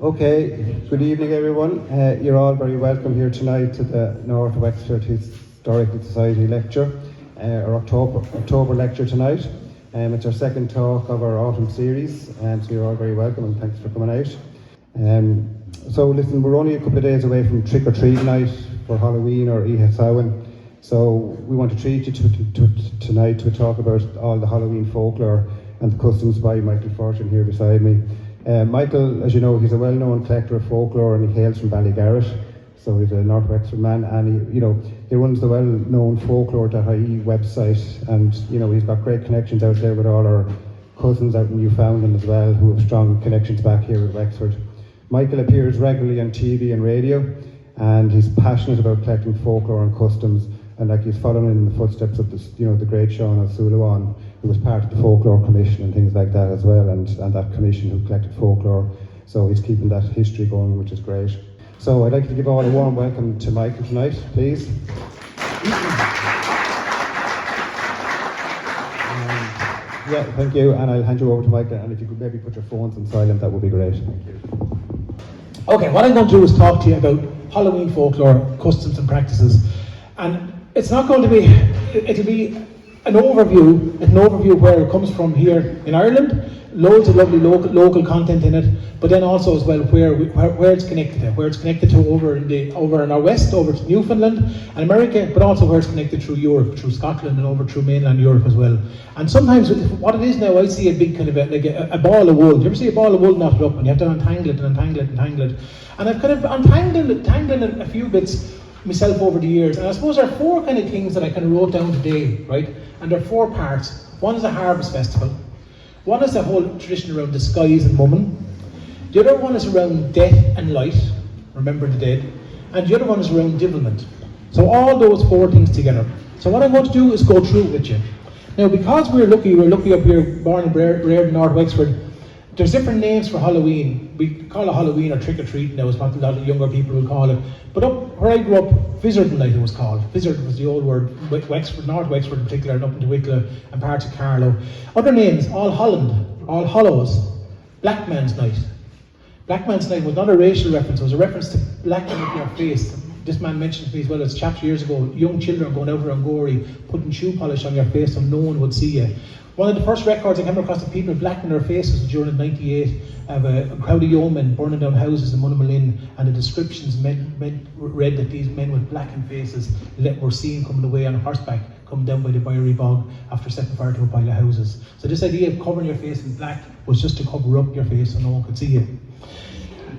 Okay, good evening everyone. You're all very welcome here tonight to the North Wexford Historical Society lecture, our October lecture tonight. It's our second talk of our autumn series, so you're all very welcome and thanks for coming out. So listen, we're only a couple of days away from Trick or Treat night for Halloween or Hallowe'en, so we want to treat you tonight to talk about all the Halloween folklore and the customs by Michael Fortune here beside me. Michael, as you know, he's a well-known collector of folklore and he hails from Ballygarrett, so he's a North Wexford man, and he runs the well-known Folklore.ie website, and he's got great connections out there with all our cousins out in Newfoundland as well, who have strong connections back here with Wexford. Michael appears regularly on TV and radio, and he's passionate about collecting folklore and customs, and he's following in the footsteps of the great Sean O'Sullivan, who was part of the Folklore Commission and things like that as well, and that commission who collected folklore. So he's keeping that history going, which is great. So I'd like to give all a warm welcome to Michael tonight, please. Yeah, thank you, and I'll hand you over to Michael, and if you could maybe put your phones on silent, that would be great. Thank you. Okay, what I'm going to do is talk to you about Halloween folklore, customs and practices. And it's not going to be, it'll be an overview where it comes from here in Ireland, loads of lovely local content in it, but then also as well where it's connected to, over in our west, over to Newfoundland and America, but also where it's connected through Europe, through Scotland and over through mainland Europe as well. And sometimes what it is now, I see a big kind of a ball of wool. Do you ever see a ball of wool knotted up and you have to untangle it? And I've kind of untangled a few bits myself over the years, and I suppose there are four kind of things that I kind of wrote down today, right? And there are four parts. One is a harvest festival. One is the whole tradition around disguise and mumming. The other one is around death and light, remember the dead. And the other one is around divilment. So all those four things together. So what I'm going to do is go through it with you. Now, because we're lucky up here, born and reared in North Wexford, there's different names for Halloween. We call it Halloween or Trick or Treat now, is what a lot of younger people will call it. But up where I grew up, Vizard Night it was called. Vizard was the old word, Wexford, North Wexford in particular, and up into Wicklow and parts of Carlow. Other names, All Holland, All Hallows, Black Man's Night. Black Man's Night was not a racial reference, it was a reference to blackening up your face. This man mentioned to me as well, it's chapter years ago, young children going out around Gorey, putting shoe polish on your face so no one would see you. One of the first records I came across of people blackening their faces during 98 of a crowd of yeomen burning down houses in Munnamalin, and the descriptions read that these men with blackened faces were seen coming away on horseback, coming down by the Boyery Bog after setting fire to a pile of houses. So this idea of covering your face in black was just to cover up your face so no one could see you.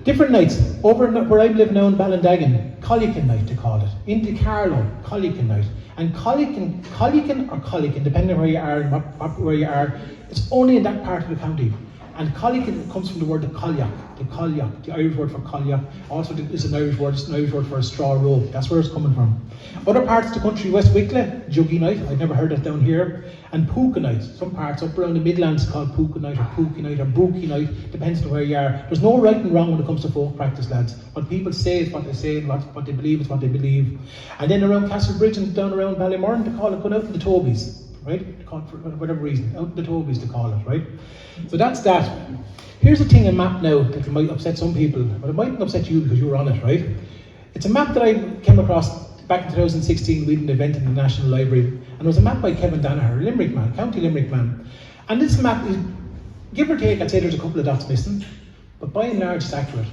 Different nights. Over where I live now in Ballindagan, Collican Night they call it. Into Carlow, Collican Night. And Collican or Collican, depending on where you are and where you are, it's only in that part of the county. And Collican comes from the word colliach, the Irish word for colliach. Also, it's an Irish word for a straw robe. That's where it's coming from. Other parts of the country, West Wicklow, Juggy Night. I've never heard that down here. And Puka Night. Some parts up around the Midlands called Puka Night or Pookie Night or Bookie Night. Depends on where you are. There's no right and wrong when it comes to folk practice, lads. What people say is what they say, and what they believe is what they believe. And then around Castlebridge and down around Ballymurn, they call it going out to the Tobies. Right? For whatever reason, out the Tobies to call it, right? So that's that. Here's a thing, a map now that might upset some people, but it mightn't upset you because you were on it, right? It's a map that I came across back in 2016. We did an event in the National Library, and it was a map by Kevin Danaher, a Limerick man, County Limerick man. And this map is, give or take, I'd say there's a couple of dots missing, but by and large it's accurate.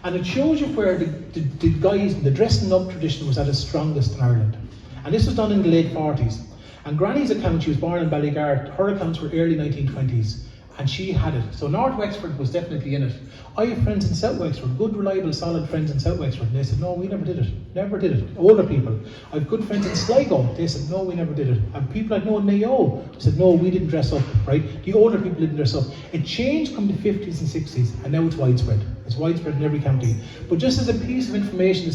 And it shows you where the guys, the dressing up tradition was at its strongest in Ireland. And this was done in the late 40s. And Granny's account, she was born in Ballygarrett, her accounts were early 1920s, and she had it. So North Wexford was definitely in it. I have friends in South Wexford, good, reliable, solid friends in South Wexford, and they said, no, we never did it, older people. I have good friends in Sligo, they said, no, we never did it. And people I know in Mayo said, no, we didn't dress up, right? The older people didn't dress up. It changed from the 50s and 60s, and now it's widespread. It's widespread in every county. But just as a piece of information,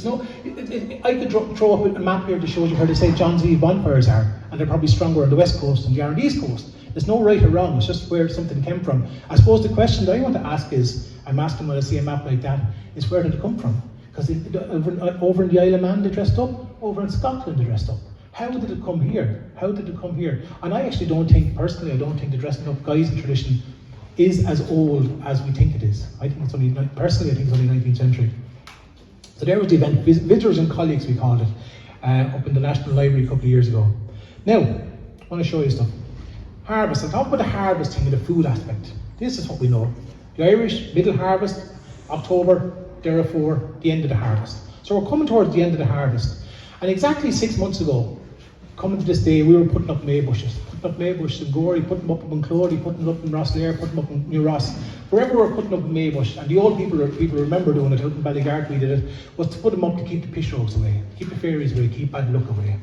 I could throw up a map here to show you where the St. John's Eve bonfires are, and they're probably stronger on the west coast than they are on the east coast. There's no right or wrong, it's just where something came from. I suppose the question that I want to ask is, I'm asking when I see a map like that, is where did it come from? Because over in the Isle of Man they dressed up, over in Scotland they dressed up. How did it come here? And I actually don't think, personally, I don't think the dressing up guise tradition is as old as we think it is. I think it's only, personally, I think it's only 19th century. So there was the event, Visitors and Colleagues we called it, up in the National Library a couple of years ago. Now, I want to show you stuff. Harvest, I'll talk about the harvest thing and the food aspect. This is what we know. The Irish, middle harvest, October, therefore, the end of the harvest. So we're coming towards the end of the harvest. And exactly 6 months ago, coming to this day, we were putting up May bushes. Putting up May bushes in Gorey, putting them up in Clody, putting them up in Rosslare, putting them up in New Ross. Wherever we're putting up a May bush, and the old people remember doing it, out in Ballygark we did it, was to put them up to keep the pish rogues away, keep the fairies away, keep bad luck away.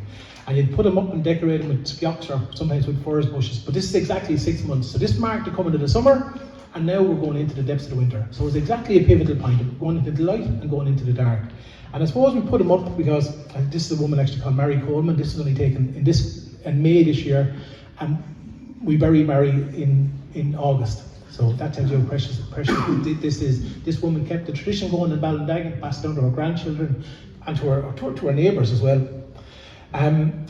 And you'd put them up and decorate them with spiox or sometimes with furze bushes. But this is exactly 6 months. So this marked the coming of the summer, and now we're going into the depths of the winter. So it's exactly a pivotal point of going into the light and going into the dark. And I suppose we put them up because this is a woman actually called Mary Coleman. This is only taken in May this year, and we bury Mary in August. So that tells you how precious this is. This woman kept the tradition going in Ballindagan, passed down to her grandchildren and to her neighbours as well.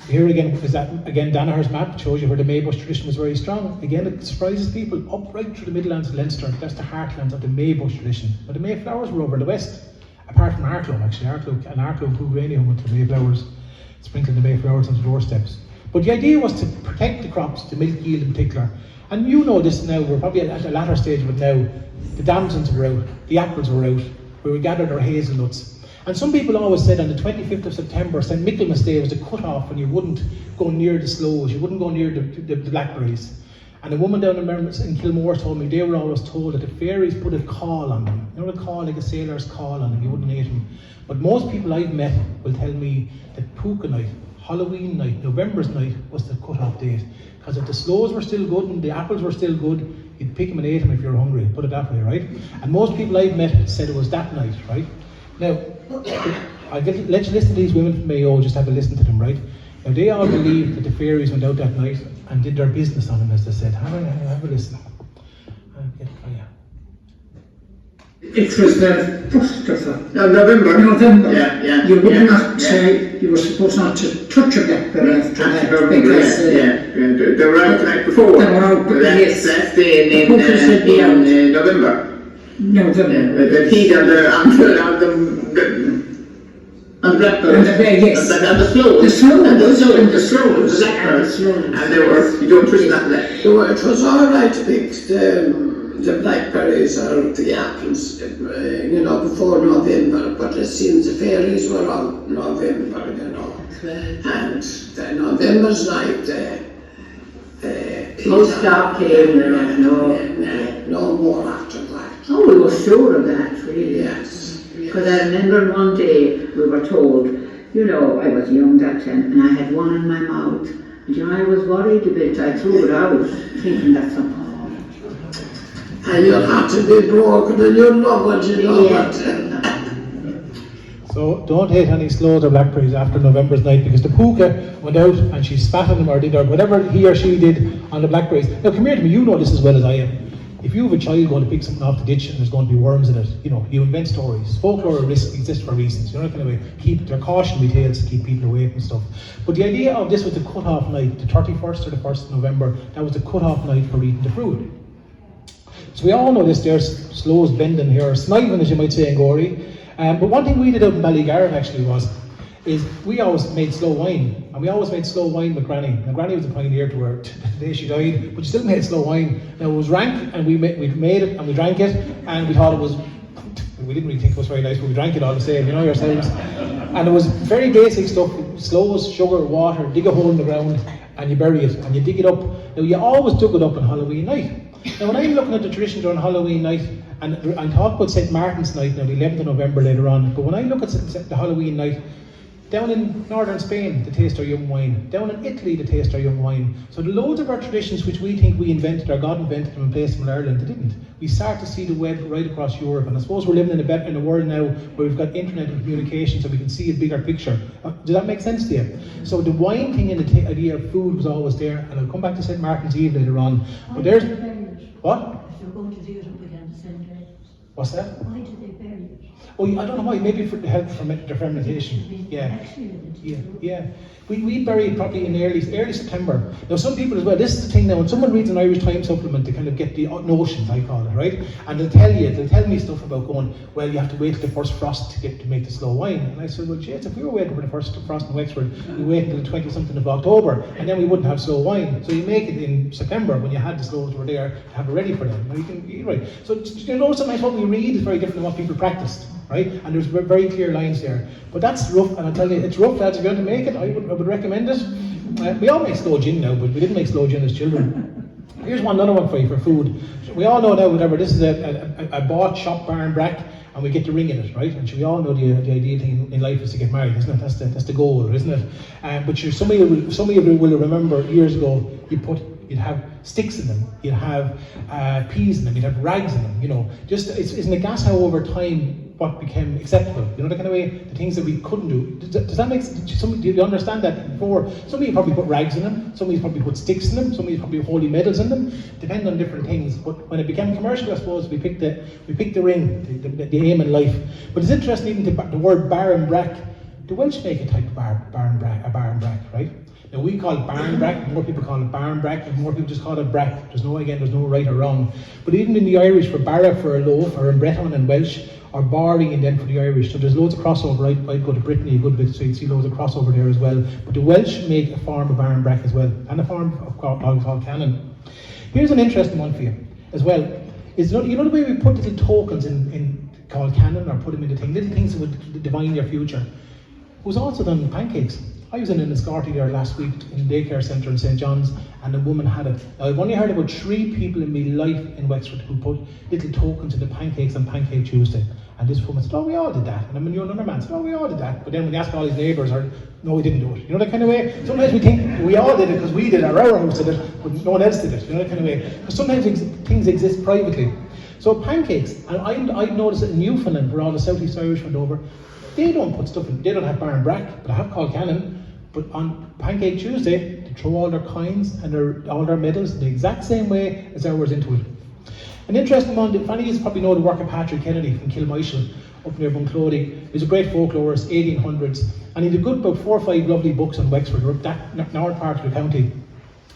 Here again is Danaher's map shows you where the Maybush tradition was very strong. Again, it surprises people up right through the Midlands of Leinster. That's the heartlands of the Maybush tradition. But the Mayflowers were over in the west, apart from Arklow actually. Arklow and Poogranium went to the Mayflowers, sprinkling the Mayflowers on the doorsteps. But the idea was to protect the crops, the milk yield in particular. And you know this now, we're probably at a latter stage of it now. The damsons were out, the apples were out, where we gathered our hazelnuts. And some people always said on the 25th of September, St. Michaelmas Day was the cut-off when you wouldn't go near the sloes, you wouldn't go near the blackberries. And a woman down in Kilmore told me they were always told that the fairies put a call on them. You know, a call like a sailor's call on them, you wouldn't eat them. But most people I've met will tell me that Puka night, Halloween night, November's night was the cut-off date. Because if the sloes were still good and the apples were still good, you'd pick them and eat them if you're hungry, put it that way, right? And most people I've met said it was that night, right? Now, let you listen to these women from Mayo, just have a listen to them, right? Now, they all believe that the fairies went out that night and did their business on them, as they said. Have a listen. It was the 1st of November. November. Yeah. You would not say, you were supposed not to touch a blackberry after that. Because they were out the night before. They were out, yes. That's the in November. November. The feed on the blackberry. And yes. And the slow. The slow. And the slow. And they were, you don't twist that black. It was alright to pick the blackberries or the apples, before November, but it seems the fairies were out November, And November's night, Most dark came, no more after that. Oh, we were sure of that, really. Yes. Because I remember one day we were told, I was young that time, and I had one in my mouth. And I was worried a bit. I threw it out, thinking that's a And you'll have to be broken and you'll know what you know. So don't eat any sloes or blackberries after November's night, because the puka went out and she spat on them or did whatever he or she did on the blackberries. Now come here to me, you know this as well as I am. If you have a child going to pick something off the ditch and there's going to be worms in it, you invent stories. Folklore exists for reasons. You're not going to keep their cautionary tales to keep people away from stuff. But the idea of this was the cut-off night, the 31st or the 1st of November, that was the cut-off night for eating the fruit. So we all know this, there's sloes bending here, or sniving as you might say in Gorey. But one thing we did out in Ballygark actually is we always made slow wine. And we always made slow wine with Granny. Now Granny was a pioneer to her the day she died, but she still made slow wine. Now it was rank, and we made it and we drank it, and we thought we didn't really think it was very nice, but we drank it all the same, yourselves. And it was very basic stuff, sloes, sugar, water, dig a hole in the ground, and you bury it, and you dig it up. Now you always dug it up on Halloween night. Now when I'm looking at the tradition during Halloween night, and I talk about St. Martin's night now, the 11th of November later on, but when I look at the Halloween night, down in northern Spain, they taste our young wine. Down in Italy, they taste our young wine. So the loads of our traditions which we think we invented, or God invented them and placed them in Ireland, they didn't. We start to see the web right across Europe, and I suppose we're living in a world now where we've got internet and communication, so we can see a bigger picture. Does that make sense to you? So the wine thing and the idea of food was always there, and I'll come back to St. Martin's Eve later on. But there's... What? If you're going to do it up again the same day. What's that? Why did Oh, I don't know why. Maybe for the help from the fermentation. Yeah. Yeah. We bury it probably in early September. Now, some people as well. This is the thing now. When someone reads an Irish Times supplement, they kind of get the notions, I call it, right? And they'll tell me stuff about going. Well, you have to wait till the first frost to make the slow wine. And I said, well, geez, if we were waiting for the first frost in Wexford, we wait until the 20-something of October, and then we wouldn't have slow wine. So you make it in September when you had the slows were there to have it ready for them. Right. So you know, sometimes what we read is very different than what people practiced. Right? And there's very clear lines there. But that's rough, and I tell you, it's rough, lads. If you're going to make it, I would recommend it. We all make slow gin now, but we didn't make slow gin as children. Here's another one for you for food. We all know now, whatever, this is a bought shop barn brack, and we get the ring in it, right? And we all know the ideal thing in life is to get married, isn't it? That's the goal, isn't it? But some of you will remember years ago, you'd have sticks in them, you'd have peas in them, you'd have rags in them, you know. Just, isn't it gas how over time what became acceptable? You know, the kind of way, the things that we couldn't do. Does that make sense? Do you understand that before? Some of you probably put rags in them, some of you probably put sticks in them, some of you probably holy medals in them, depending on different things. But when it became commercial, I suppose, we picked the ring, the aim in life. But it's interesting, even the word barn brack, the Welsh make a type of barn brack, right? Now we call it barn brack, more people call it barn brack, and more people just call it brack. There's no right or wrong. But even in the Irish, for barra for a loaf, or in Breton and Welsh, or barring and then for the Irish. So there's loads of crossover. I'd go to Brittany a good bit, so you'd see loads of crossover there as well. But the Welsh make a form of barn brack as well, and a form of called cannon. Here's an interesting one for you as well. You know the way we put little tokens in called cannon, or put them into things, little things that would define your future. It was also done in pancakes. I was in an escorting there last week in the daycare centre in St. John's, and a woman had it. Now, I've only heard about 3 people in my life in Wexford who put little tokens in the pancakes on Pancake Tuesday. And this woman said, oh, we all did that. And then another man said, oh, we all did that. But then when they asked all his neighbours, no, we didn't do it. You know that kind of way? Sometimes we think we all did it because we did it, or our house did it, but no one else did it. You know that kind of way? Because sometimes things exist privately. So pancakes, and I've noticed it in Newfoundland, where all the Southeast Irish went over, they don't put stuff in, they don't have barn brack, but I have called cannon. But on Pancake Tuesday, they throw all their coins and all their medals the exact same way as ours into it. An interesting one, if any of you probably know the work of Patrick Kennedy from Kilmichael up near Bunclody. He's a great folklorist, 1800s, and he did a good about 4 or 5 lovely books on Wexford, or that north part of the county.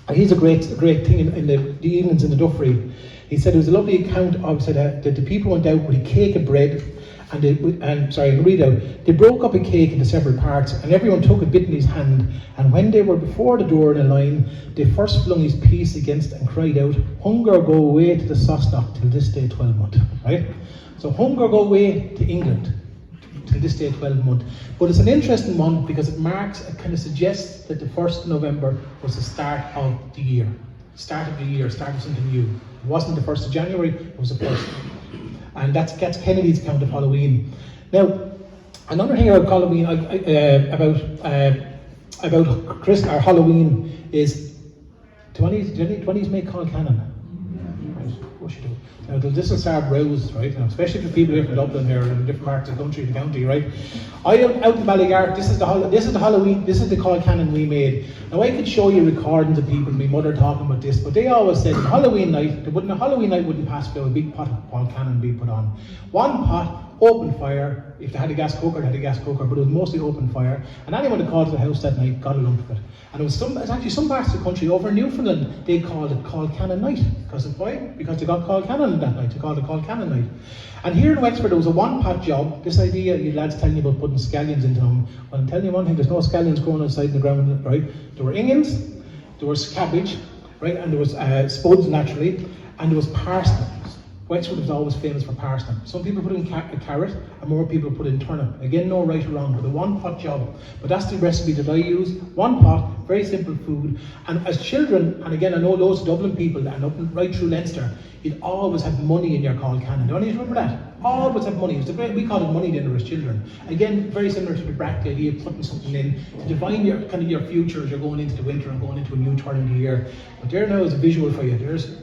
And he's a great thing in the evenings in the Duffery. He said it was a lovely account of that the people went out with a cake of bread. And I'll read out. They broke up a cake into several parts, and everyone took a bit in his hand. And when they were before the door in a line, they first flung his piece against and cried out, "Hunger go away to the Sosnoch till this day 12-month." Right? So hunger go away to England till this day 12-month. But it's an interesting one because it kind of suggests that the 1st of November was the start of the year. Start of something new. It wasn't the 1st of January, it was the 1st. And that's Kennedy's account of Halloween. Now, another thing about Halloween, about Christmas or Halloween is, do any of you make called cannon? Right, of course you do. Now, this will start rows, right? Now, especially for people here from Dublin here and different parts of the country, the county, right? I am out in Ballygar. This is the Halloween. This is the called cannon we made. Now, I could show you recordings of people, my mother talking about this, but they always said Halloween night wouldn't pass without a big pot of called cannon being put on. One pot, open fire. If they had a gas cooker, they had a gas cooker, but it was mostly open fire. And anyone who called to the house that night got a lump of it. And it's actually some parts of the country, over in Newfoundland, they called it called cannon night. Because of why? Because they got called cannon that night. They called it called cannon night. And here in Wexford, there was a one-pot job. This idea, you lads telling you about putting scallions into them. Well, I'm telling you one thing, there's no scallions growing outside in the ground, right? There were onions, there was cabbage, right? And there was spuds, naturally, and there was parsnip. Wexford was always famous for parsnip. Some people put in carrot, and more people put in turnip. Again, no right or wrong, but a one-pot job. But that's the recipe that I use. One pot, very simple food. And as children, and again, I know loads of Dublin people, and up right through Leinster, you'd always have money in your called cannon. Don't you remember that? Always have money. We called it money dinner as children. Again, very similar to the brack, the idea of putting something in to define your future as you're going into the winter and going into a new turn in the year. But there now is a visual for you. There's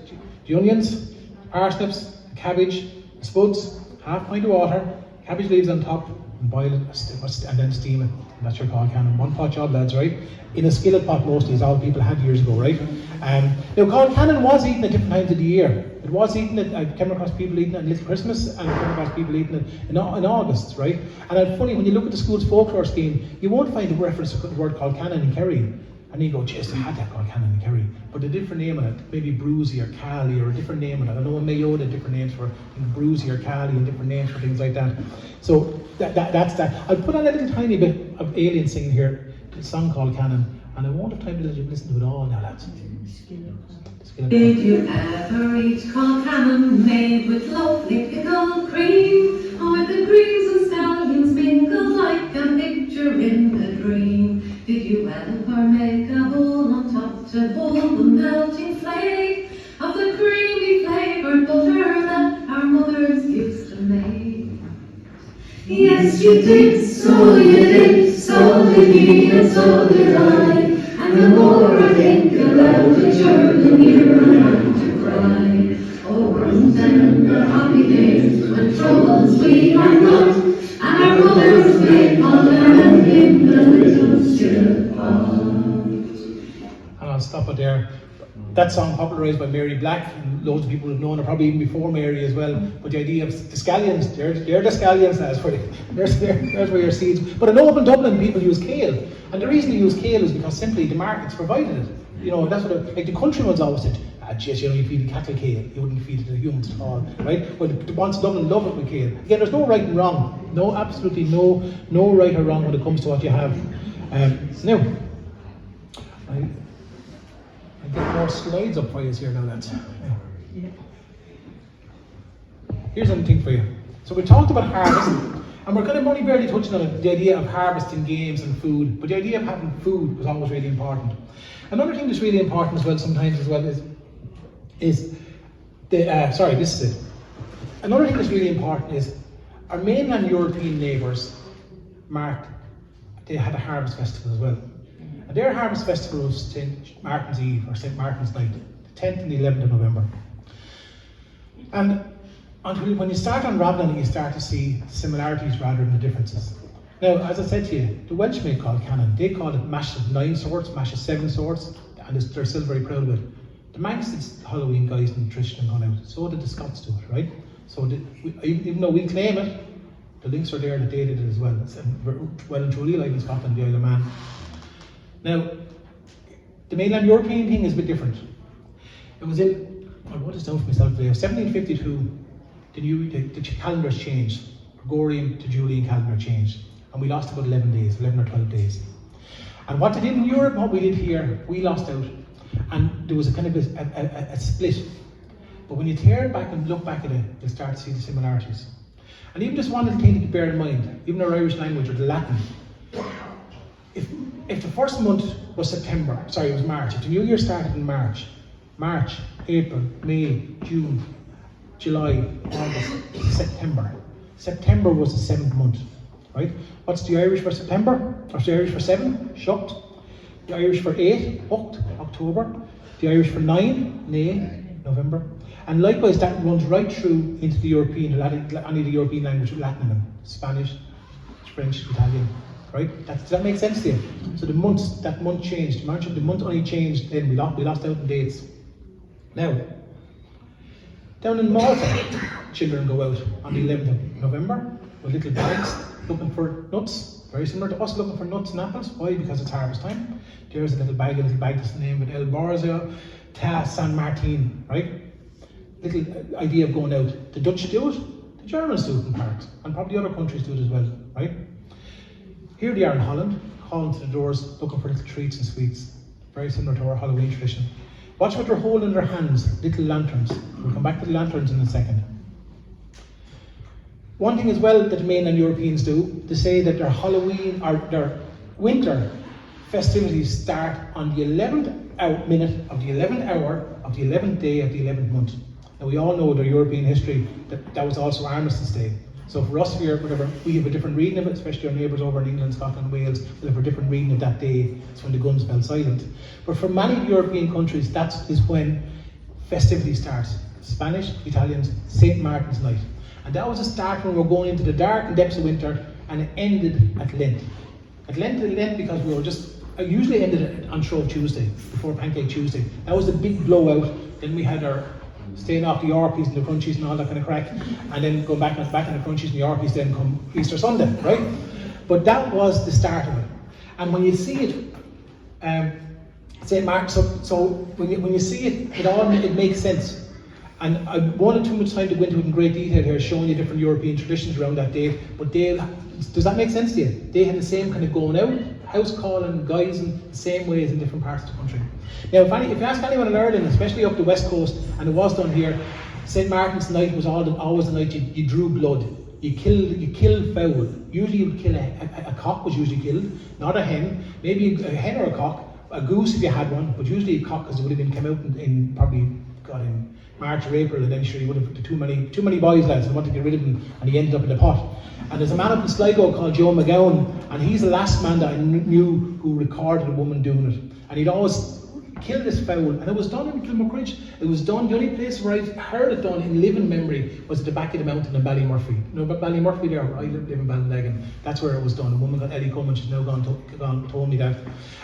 the onions, parsnips, cabbage, spuds, half pint of water, cabbage leaves on top, and boil it, and then steam it. And that's your cod cannon. One pot job, lads, right? In a skillet pot mostly, is all people had years ago, right? Now, cod cannon was eaten at different times of the year. It was eaten I came across people eating it at Little Christmas, and I came across people eating it in August, right? And it's funny, when you look at the school's folklore scheme, you won't find a reference to the word called cannon in Kerry. And you go, geez, they had that called cannon in Kerry. But a different name on it, maybe Brucey or Cali, or a different name on it. I know in Mayo they had different names for Brucey or Cali, and different names for things like that. So that's that. I'll put on a little tiny bit of alien singing here, a song called Cannon, and I won't have time to let you listen to it all now, lads. Did you ever eat cod cannon made with lovely pickled cream? Or with the greens and scallions mingled like a picture in a dream? Did you ever make a bowl on top to hold the melting flake of the creamy flavoured butter that our mothers used to make? Yes, you did, so you did, so did he, and so did I. And the more I think about it, sure, the nearer I am to cry. Oh, weren't them the happy days when troubles we had not, and our mothers made cod cannon in the little skillet pot. And I'll stop it there. That song popularised by Mary Black, and loads of people have known her probably even before Mary as well. But the idea of the scallions, they're the scallions, there's where your seeds. But in open Dublin, people use kale. And the reason they use kale is because simply the markets provided it. You know, that's what, like the country ones always said, geez, you know, you feed the cattle kale, you wouldn't feed it to the humans at all, right? But the ones in Dublin love it with kale. Again, there's no right and wrong. No, absolutely no right or wrong when it comes to what you have. Now, I get more slides up for you here now, lads. Here's anything for you. So we talked about harvest, and we're kind of only barely touching on it, the idea of harvesting games and food, but the idea of having food was always really important. Another thing that's really important as well sometimes as well is the, sorry, this is it. Another thing that's really important is our mainland European neighbours they had a harvest festival as well. And their harvest festival was St. Martin's Eve, or St. Martin's Night, the 10th and the 11th of November. And until when you start unravelling it, you start to see similarities rather than the differences. Now, as I said to you, the Welsh make called cannon. They call it mash of 9 sorts, mash of 7 sorts, and they're still very proud of it. The Manx did Halloween guys and tradition and gone out. So did the Scots do it, right? So even though we claim it, the links are there that they did it as well. It's well and truly like in Scotland, the Isle of Man. Now, the mainland European thing is a bit different. It was in, I wrote this down for myself today, 1752, the calendars changed. Gregorian to Julian calendar changed. And we lost about 11 days, 11 or 12 days. And what they did in Europe, what we did here, we lost out. And there was a kind of a split. But when you turn back and look back at it, you'll start to see the similarities. And even just one little thing to bear in mind, even our Irish language or the Latin, if the first month was September, sorry, it was March, if the new year started in March, April, May, June, July, August, September. September was the 7th month, right? What's the Irish for September? What's the Irish for 7? Shucked. The Irish for 8, hooked, October. The Irish for 9, nay, November. And likewise, that runs right through into the European, any of the European language with Latin in them. Spanish, French, Italian, right? Does that make sense to you? So the months, that month changed. The month only changed, then we lost out in dates. Now, down in Malta, children go out on the 11th of November with little bags looking for nuts. Very similar to us looking for nuts and apples. Why? Because it's harvest time. There's a little bag that's named with El Borzio, Ta San Martin, right? Little idea of going out. The Dutch do it, the Germans do it in parts, and probably other countries do it as well, right? Here they are in Holland, calling to the doors, looking for little treats and sweets. Very similar to our Halloween tradition. Watch what they're holding in their hands, little lanterns. We'll come back to the lanterns in a second. One thing as well that the mainland Europeans do, they say that their Halloween or their winter festivities start on the 11th minute of the 11th hour of the 11th day of the 11th month. Now we all know their European history that was also Armistice Day. So for us here, whatever, we have a different reading of it, especially our neighbours over in England, Scotland, Wales, will have a different reading of that day. It's when the guns fell silent. But for many European countries, that is when festivities start. Spanish, Italians, St. Martin's Night. And that was a start when we were going into the dark and depths of winter, and it ended at Lent. At Lent because we were just, I usually ended on Shrove Tuesday, before Pancake Tuesday. That was the big blowout. Then we had our staying off the Yorkies and the Crunchies and all that kind of crack, and then go back on the Crunchies and the Yorkies, then come Easter Sunday, right? But that was the start of it. And when you see it, St. Martin, so when you see it, it makes sense. And I won't have too much time to go into it in great detail here, showing you different European traditions around that date. But does that make sense to you? They had the same kind of going out, house calling, guising, the same ways in different parts of the country. Now, if you ask anyone in Ireland, especially up the west coast, and it was done here, St. Martin's night was always the night you drew blood. You killed fowl. Usually you'd kill a cock was usually killed, not a hen. Maybe a hen or a cock, a goose if you had one, but usually a cock, because it would have been come out in probably in March or April, and then sure he would have too many boys lads and wanted to get rid of him, and he ended up in the pot. And there's a man up in Sligo called Joe McGowan, and he's the last man that I knew who recorded a woman doing it. And he'd always kill this fowl, and it was done in Kilmacridge. It was done, the only place where I've heard it done in living memory was at the back of the mountain in Ballymurphy. You know about Ballymurphy there, where I live in Ballinleggan. That's where it was done. A woman called Ellie Coleman, she's now gone, told me that.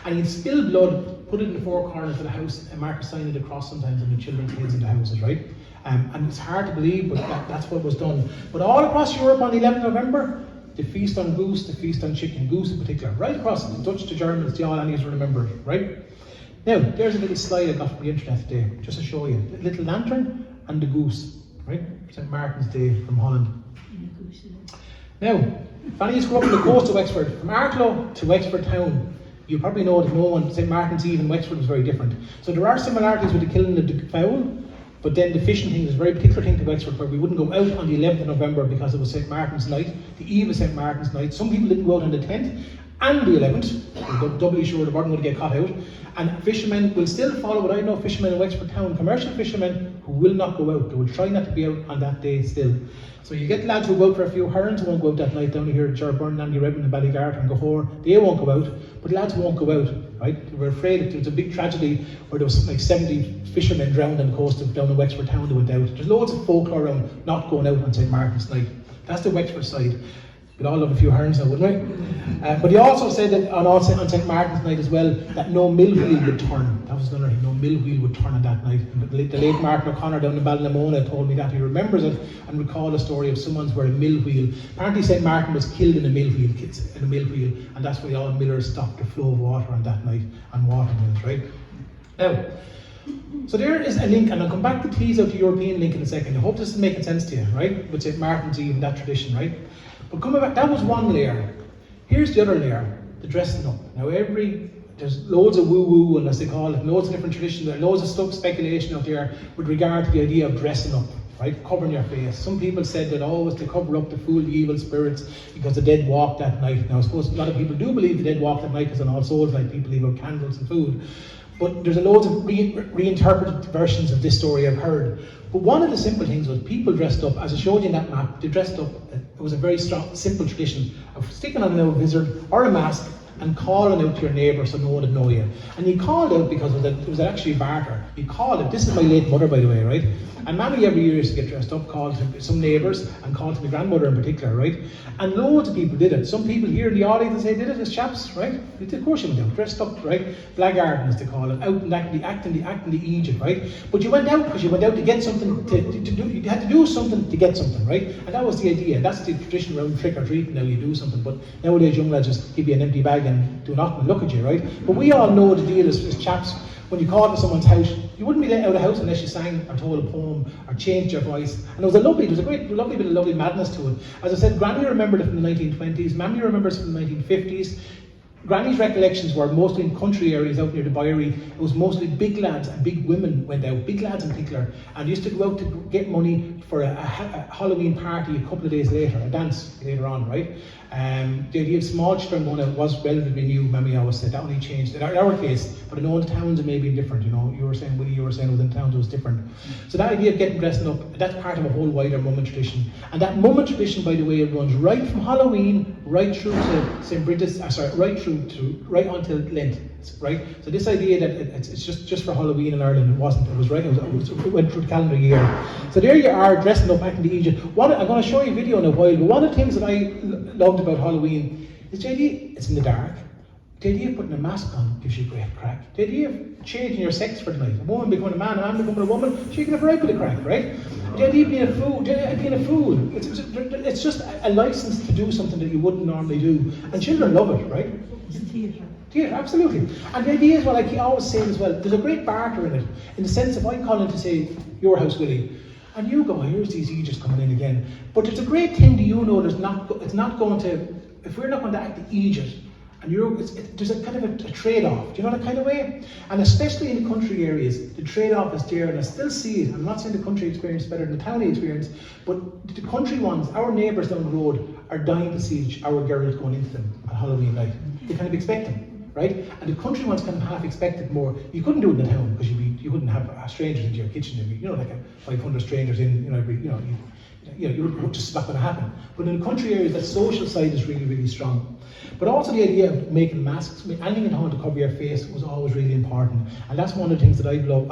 And he'd spill blood, put it in the four corners of the house, and mark a sign of the cross sometimes on the children's heads in the houses, right? And it's hard to believe, but that's what was done. But all across Europe on the 11th of November, the feast on goose, the feast on chicken, goose in particular, right across the Dutch to Germans, the all Annies remember it, right? Now, there's a little slide I got from the internet today, just to show you. The little lantern and the goose, right? St. Martin's Day from Holland. Now, if any of you grew up on the coast of Wexford, from Arklow to Wexford town, you probably know that St. Martin's Eve in Wexford was very different. So there are similarities with the killing of the fowl, but then the fishing thing is a very particular thing to Wexford, where we wouldn't go out on the 11th of November because it was St. Martin's night, the eve of St. Martin's night. Some people didn't go out on the 10th and the 11th, they're doubly sure they weren't going to get caught out. And fishermen will still follow what I know fishermen in Wexford town, commercial fishermen who will not go out. They will try not to be out on that day still. So you get lads who go out for a few herons who won't go out that night down here at Sherburn, Andy Redmond and Ballygarter and Gohore. They won't go out, but lads won't go out, right? They were afraid that there was a big tragedy where there was like 70 fishermen drowned on the coast of down in Wexford town that went out. There's loads of folklore around not going out on St. Martin's night. That's the Wexford side. We'd all love a few herons now, wouldn't we? But he also said that on St. Martin's night as well, that no mill wheel would turn. That was another thing, no mill wheel would turn on that night. And the late Mark O'Connor down in Ballinamona told me that he remembers it and recalled a story of someone's where a mill wheel. Apparently St. Martin was killed in a mill wheel, and that's why all millers stopped the flow of water on that night on water mills, right? Now, so there is a link, and I'll come back to tease out the European link in a second. I hope this is making sense to you, right? With St. Martin's Eve and that tradition, right? But coming back, that was one layer. Here's the other layer, the dressing up. Now there's loads of woo-woo, and as they call it, loads of different traditions, there's loads of stuff, speculation out there with regard to the idea of dressing up, right? Covering your face. Some people said that always to cover up to fool the evil spirits because the dead walked that night. Now I suppose a lot of people do believe the dead walked that night because on All Souls Night people leave out candles and food. But there's a loads of reinterpreted versions of this story I've heard. But one of the simple things was people dressed up, as I showed you in that map, they dressed up, it was a very strong, simple tradition of sticking on a vizard or a mask and calling out to your neighbour so no one would know you. And you called out because it was actually barter. You called it, this is my late mother by the way, right? And Mammy every year used to get dressed up, called to some neighbours and called to my grandmother in particular, right? And loads of people did it. Some people here in the audience say did it as chaps, right? Of course you went out, dressed up, right? Blackguarding as they call it, out and acting the Egypt, right? But you went out because you went out to get something to do, you had to do something to get something, right? And that was the idea. That's the tradition around trick or treating. Now you do something, but nowadays young lads just give you an empty bag and do nothing and look at you, right? But we all know the deal as chaps. When you called to someone's house, you wouldn't be let out of the house unless you sang or told a poem or changed your voice. And there was a lovely bit of lovely madness to it. As I said, Granny remembered it from the 1920s, Mammy remembers it from the 1950s. Granny's recollections were mostly in country areas out near the Bowery. It was mostly big lads and big women went out, big lads in particular, and used to go out to get money for a Halloween party a couple of days later, a dance later on, right? The idea of small children going out was relatively new, Mammy always said. That only changed in our case, but I know in towns it may be different, you know. You were saying within towns it was different. So that idea of getting dressing up, that's part of a whole wider Mumma tradition. And that Mumma tradition, by the way, it runs right from Halloween right through to St. Bridget's, right through right until Lent, right? So this idea that it's just for Halloween in Ireland, it wasn't. It was right. It went through the calendar year. So there you are, dressing up back into Egypt. I'm going to show you a video in a while. But one of the things that I loved about Halloween is the idea it's in the dark. The idea of putting a mask on gives you great crack. The idea of changing your sex for the night, a woman becoming a man becoming a woman, she can have a right bit of crack, right? The idea of being a food, it's just a license to do something that you wouldn't normally do. And children love it, right? Theatre, absolutely. And the idea is what I always say as well, there's a great barter in it, in the sense of I call in to say, your house, Willie, and you go, here's these Egypts coming in again. But it's a great thing that you know it's not going to, if we're not going to act the Egypt, and there's a kind of a trade-off, do you know that kind of way? And especially in the country areas, the trade-off is there, and I still see it. I'm not saying the country experience is better than the towny experience, but the country ones, our neighbours down the road, are dying to see our girls going into them on Halloween night. They kind of expect them, right? And the country ones kind of half expect it more. You couldn't do it in the town, because you wouldn't have strangers into your kitchen, like 500 strangers in, you would just not going to happen. But in the country areas, that social side is really, really strong. But also the idea of making masks, anything at home to cover your face was always really important. And that's one of the things that I love.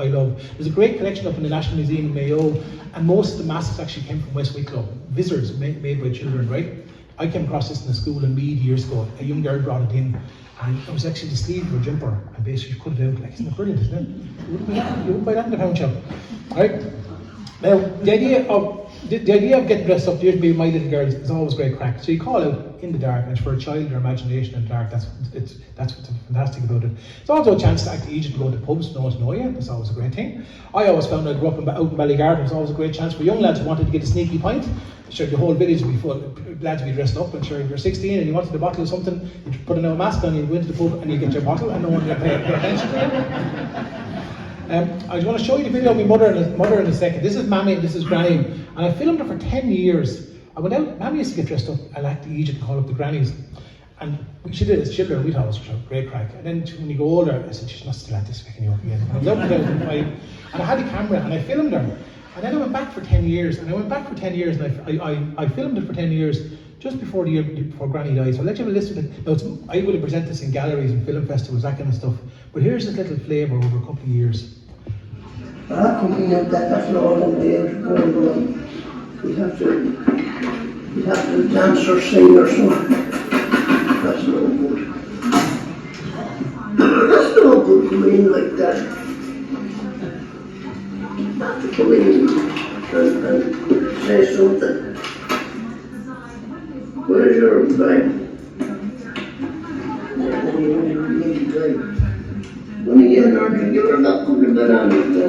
There's a great collection up in the National Museum in Mayo, and most of the masks actually came from West Wicklow. Visitors made by children, right? I came across this in a school in Meath years ago. A young girl brought it in, and it was actually the sleeve of a jumper, and basically you cut it out. Like, isn't it brilliant, isn't it? You wouldn't buy that in the pound shop, right? Now, the idea of getting dressed up, there's my little girls, is always great crack. So you call out in the dark, and for a child, their imagination in the dark, that's what's fantastic about it. It's also a chance to act the Egypt and go to pubs, no one to know you. That's always a great thing. I always found I grew up out in Ballygarden, it's always a great chance for young lads who wanted to get a sneaky pint. Sure, the whole village would be full, lads would be dressed up, and sure, if you're 16 and you wanted a bottle of something, you put a mask on, you go into the pub and you get your bottle, and no one will pay attention to you. I want to show you the video of my mother in a second. This is Mammy, this is Granny, and I filmed her for 10 years. I went out, Mammy used to get dressed up, I act the Egypt and call up the grannies. And she did it as children, we thought it was great crack. And then when you go older, I said, she's not still at this fucking you up again. I was out in 2005, and I had a camera, and I filmed her. And then I went back for 10 years, and I filmed it for 10 years, just before the year before Granny died. So I'll let you have a listen to it. Now, I will present this in galleries and film festivals, that kind of stuff. But here's this little flavour over a couple of years. Coming out that floor and we'd have to dance or sing or something. That's no good. That's no good coming in like that. You have to come in and say something. Where's your bag? When you get an you're not coming to bed on it then.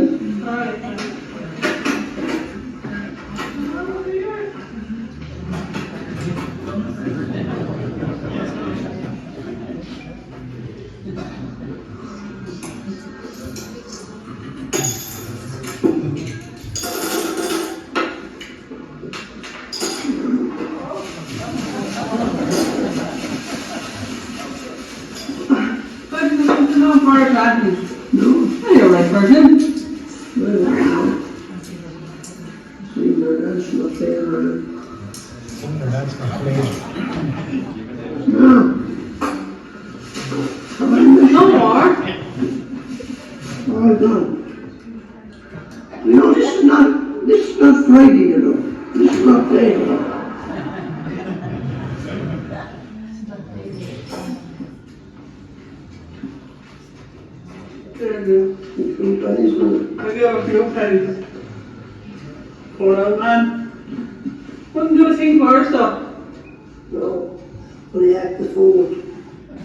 This is not Friday, you know. This is not Friday. I give a few pennies. Poor old man. Wouldn't do a thing for herself. No, only act the fool.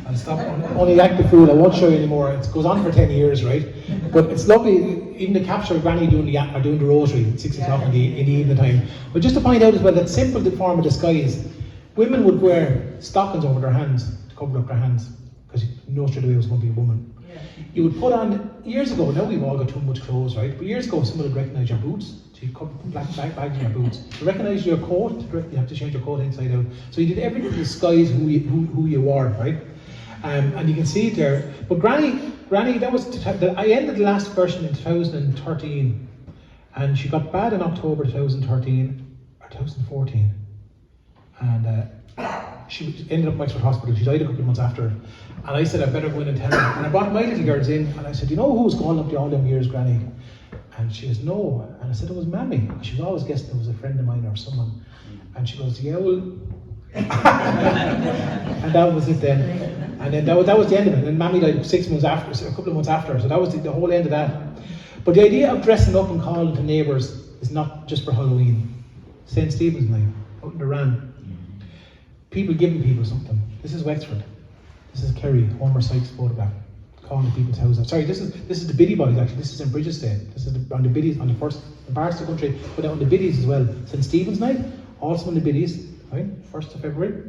I'll stop. Only act the fool. I won't show you anymore. It goes on for 10 years, right? But it's lovely. Even the capture of Granny doing the rosary at 6 o'clock in the evening time. But just to point out as well that simple the form of disguise, women would wear stockings over their hands to cover up their hands because you know straight away it was going to be a woman. You would put on, years ago, now we've all got too much clothes, right? But years ago, someone would recognise your boots. So you'd put black bags in your boots. To recognise your coat, you have to change your coat inside out. So you did everything to disguise who you were, right? And you can see it there. But Granny, that was, I ended the last version in 2013. And she got bad in October 2013, or 2014. And She ended up in Wexford Hospital. She died a couple of months after. And I said, I better go in and tell her. And I brought my little girls in, and I said, you know who was calling up all them years, Granny? And she goes, no. And I said, it was Mammy. She was always guessing it was a friend of mine or someone. And she goes, yeah, well. And that was it then. And then that was the end of it. And Mammy died 6 months after, so a couple of months after. So that was the whole end of that. But the idea of dressing up and calling to neighbours is not just for Halloween. St. Stephen's Night, out in Iran. People giving people something. This is Wexford. This is Kerry, Homer Sykes' photograph. Calling to people's houses. Sorry, this is the Biddy Boys actually. This is in Bridgetstown. This is on the Biddies, on the first parts of the country, but on the Biddies as well. St. Stephen's Night, also on the Biddies, right? 1st of February.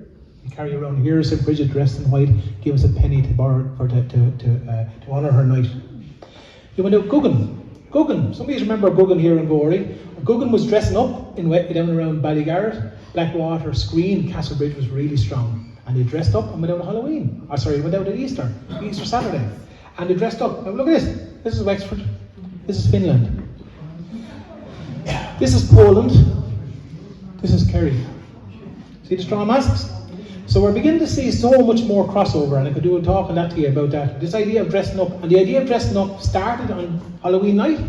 You carry around, here's St. Bridget dressed in white, give us a penny to borrow for to honour her night. You went out Guggen. Somebody remember Guggen here in Gorey. Guggen was dressing up in down around Ballygarrett, Blackwater, Screen, Castlebridge was really strong. And they dressed up and went out on Halloween. Went out at Easter Saturday. And they dressed up. Now look at this. This is Wexford. This is Finland. This is Poland. This is Kerry. See the straw masks? So we're beginning to see so much more crossover, and I could do a talk on that to you about that. This idea of dressing up, and the idea of dressing up started on Halloween night,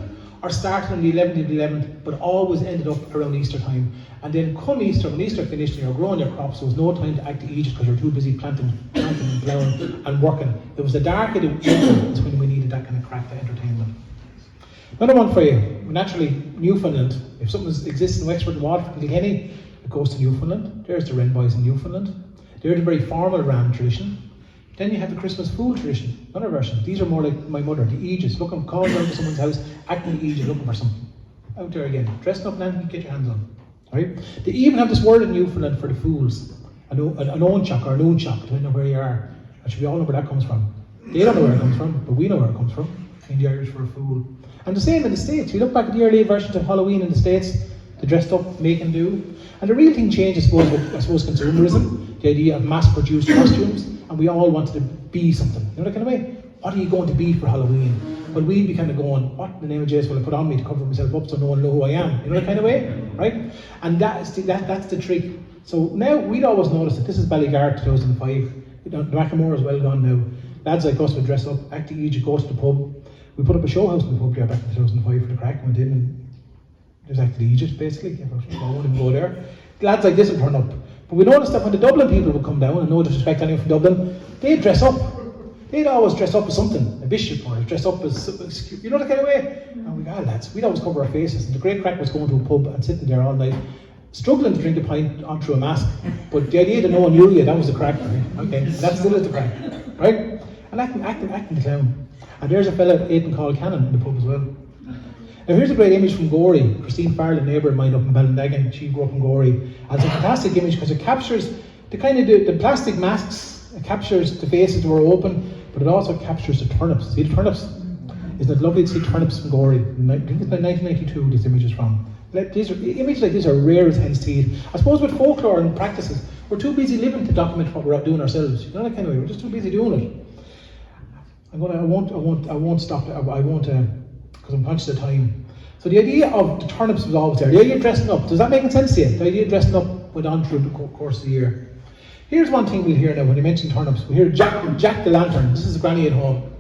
or started on the 11th of the 11th, but always ended up around Easter time. And then come Easter, when Easter finished and you're growing your crops, there was no time to act to Egypt because you're too busy planting and plowing and working. It was the dark of the winter, that's when we needed that kind of crack for entertainment. Another one for you, naturally, Newfoundland. If something exists in Wexford and Waterford and Kilkenny, it goes to Newfoundland. There's the Wren Boys in Newfoundland. They're the very formal ram tradition. Then you have the Christmas fool tradition, another version. These are more like my mother, the Aegis. Looking, calling down to someone's house, acting the Aegis, looking for something. Out there again, dressing up and anything you get your hands on. Right? They even have this word in Newfoundland for the fools, an ownchak or an ownchak, depending on where you are. Actually, we all know where that comes from. They don't know where it comes from, but we know where it comes from. In the Irish for a fool. And the same in the States. You look back at the early versions of Halloween in the States, they dressed up, make and do. And the real thing changed, I suppose, consumerism, the idea of mass-produced costumes, and we all wanted to be something. You know that kind of way? What are you going to be for Halloween? Well, we'd be kind of going, what in the name of Jesus will I put on me to cover myself up so no one will know who I am? You know that kind of way? Right? And that's the trick. So now, we'd always notice that this is Ballygarrett 2005. The Macklemore is well gone now. Lads like us would dress up, act the Egypt, go to the pub. We put up a show house in the pub there back in 2005 for the crack, went in and there's actually Egypt basically. I wouldn't go there. Lads like this would turn up. But we noticed that when the Dublin people would come down, and no disrespect to anyone from Dublin, they'd dress up. They'd always dress up as something, a bishop or dress up as, you know, that kind of way. And we got lads, we'd always cover our faces. And the great crack was going to a pub and sitting there all night, struggling to drink a pint on through a mask. But the idea that no one knew you, that was the crack, right? Okay, and that still is the crack, right? And acting the clown. And there's a fella, Aidan called Cannon, in the pub as well. Now here's a great image from Gorey. Christine Farrell, a neighbour of mine up in Ballindagan, she grew up in Gorey. And it's a fantastic image because it captures the kind of the plastic masks, it captures the faces that were open, but it also captures the turnips. See the turnips? Isn't it lovely to see turnips from Gorey? I think it's about 1992 this image is from. Images like this are rare as hen's teeth. I suppose with folklore and practices, we're too busy living to document what we're out doing ourselves. You know that kind of way, we're just too busy doing it. I won't stop. I won't, because I'm conscious of time. So the idea of the turnips was always there. The idea of dressing up, does that make sense to you? The idea of dressing up went on through the course of the year. Here's one thing we'll hear now when you mention turnips. We hear Jack the Lantern. This is Granny at home.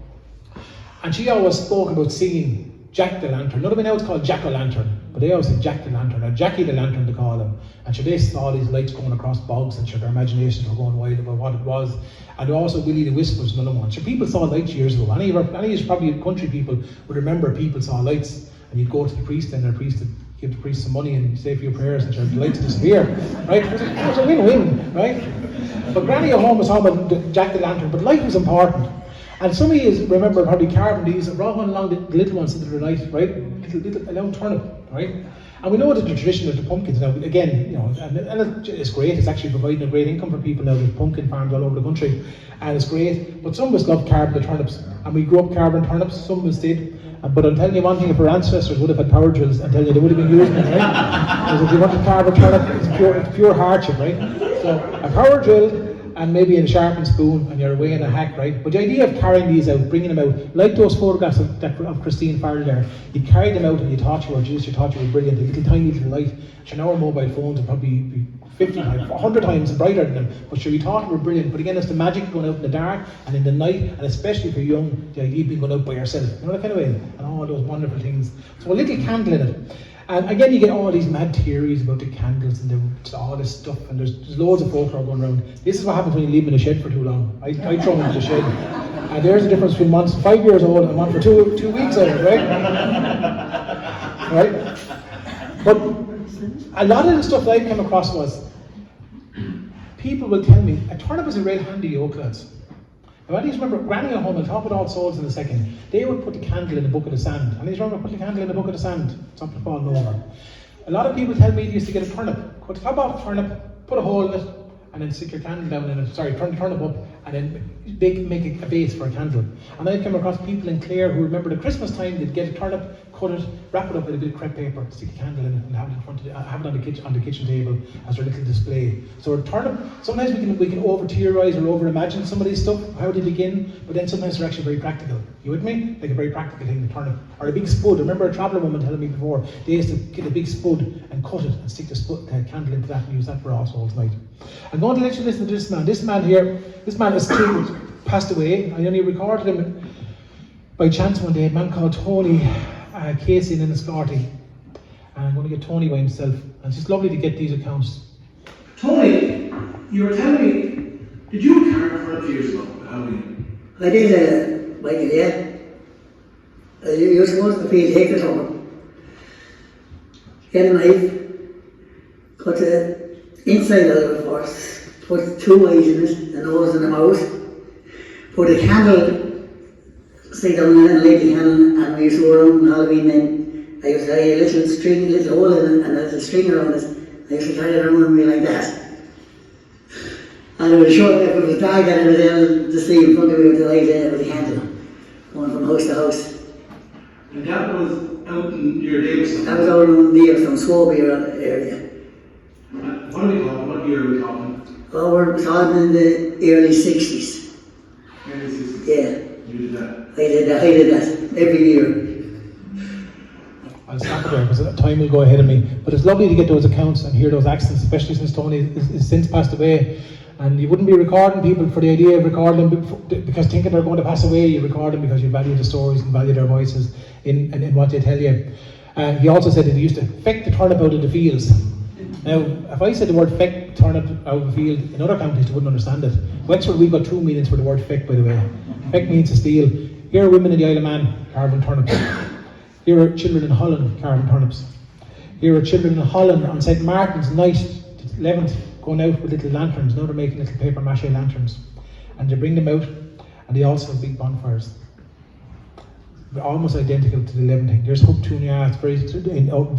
And she always spoke about singing Jack the Lantern. Not now it's called Jack-o'-lantern, but they always say Jack the Lantern, or Jackie the Lantern to call him. And they saw these lights going across bogs, and their imaginations were going wild about what it was. And also Willie the Wisp was another one. People saw lights years ago. Any of you probably country people would remember people saw lights, and you'd go to the priest, and the priest would give the priest some money and say a few prayers, and the lights disappear. Right? It was a win-win, right? But Granny at home was talking about Jack the Lantern, but light was important. And some of you remember probably carving these and brought one along the little ones into the night, right? A little turnip, right? And we know that the tradition of the pumpkins now, again, you know, and it's great, it's actually providing a great income for people now. There's pumpkin farms all over the country, and it's great. But some of us love carving the turnips, and we grew up carving turnips, some of us did. But I'm telling you one thing, if our ancestors would have had power drills, I'm telling you they would have been using them, right? Because if you want to carve a turnip, it's pure hardship, right? So a power drill and maybe a sharpened spoon, and you're away in a hack, right? But the idea of carrying these out, bringing them out, like those photographs of Christine Farrell there, you carried them out and you thought you were juice, you thought you were brilliant, a little tiny little light. So now our mobile phones will probably be 50 times, 100 times brighter than them. But sure, we thought we were brilliant. But again, it's the magic of going out in the dark and in the night, and especially for young, the idea of being going out by yourself. You know that kind of way? And all those wonderful things. So a little candle in it. And again, you get all these mad theories about the candles and all this stuff, and there's loads of folklore going around. This is what happens when you leave them in the shed for too long. I throw them into the shed. And there's the difference between one's 5 years old and one for two weeks old, right? Right? But a lot of the stuff that I came across was, people will tell me, a turnip is a real handy yoke, lads. Now, I just remember Granny at home, I'll talk about All Souls in a second, they would put the candle in a bucket of sand. And I just remember putting the candle in a bucket of sand, something falling over. A lot of people tell me they used to get a turnip, cut the top off a turnip, put a hole in it, and then stick your candle down in it, turn the turnip up, and then they can make a base for a candle. And I came across people in Clare who remember the Christmas time, they'd get a turnip, cut it, wrap it up with a bit of crepe paper, stick a candle in it, and have it in front of have it on the kitchen table as their little display. So a turnip, sometimes we can over theorise or over imagine some of these stuff, how they begin, but then sometimes they're actually very practical. You with me? Like a very practical thing, the turnip. Or a big spud. I remember a traveller woman telling me before, they used to get a big spud and cut it and stick the candle into that and use that for All Souls Night. I'm going to let you listen to this man. This man here, this man is passed away. I only recorded him by chance one day. A man called Tony Casey in Enniscorthy. And I'm going to get Tony by himself. And it's just lovely to get these accounts. Tony, you were telling me, did you carve for a few years ago? Halloween? I did, Michael, yeah. I used to go to the field, take the turnip, get a knife, cut the inside out of it first, put 2 eyes in it, the nose and the mouth, put a candle, stick down in it and light the candle, and we used to go around Halloween then. I used to have a little string, a little hole in it, and there's a string around it. I used to carry it around with me like that. And it was short, if it was dark, and I was able to see in front of me with the light with the candle, going from house to house. And that was out in your Davison? That was out in Davison, Scobie area. What are we talking? What year are we talking? Oh, we're talking in the early 60s. Early 60s? Yeah. You did that? I did that every year. I'll stop it there because time will go ahead of me. But it's lovely to get those accounts and hear those accents, especially since Tony is since passed away. And you wouldn't be recording people for the idea of recording them because thinking they're going to pass away. You record them because you value the stories and value their voices in what they tell you. He also said that he used to feck the turnip out of the fields. Now, if I said the word feck turnip out of the field, in other counties they wouldn't understand it. Wexford, we've got 2 meanings for the word feck, by the way. Feck means to steal. Here are women in the Isle of Man carving turnips. Here are children in Holland carving turnips. Here are children in Holland on St. Martin's night, 11th, going out with little lanterns. Now they're making little paper mache lanterns. And they bring them out, and they also have big bonfires. They're almost identical to the 11th thing. There's Hope Tunia, it's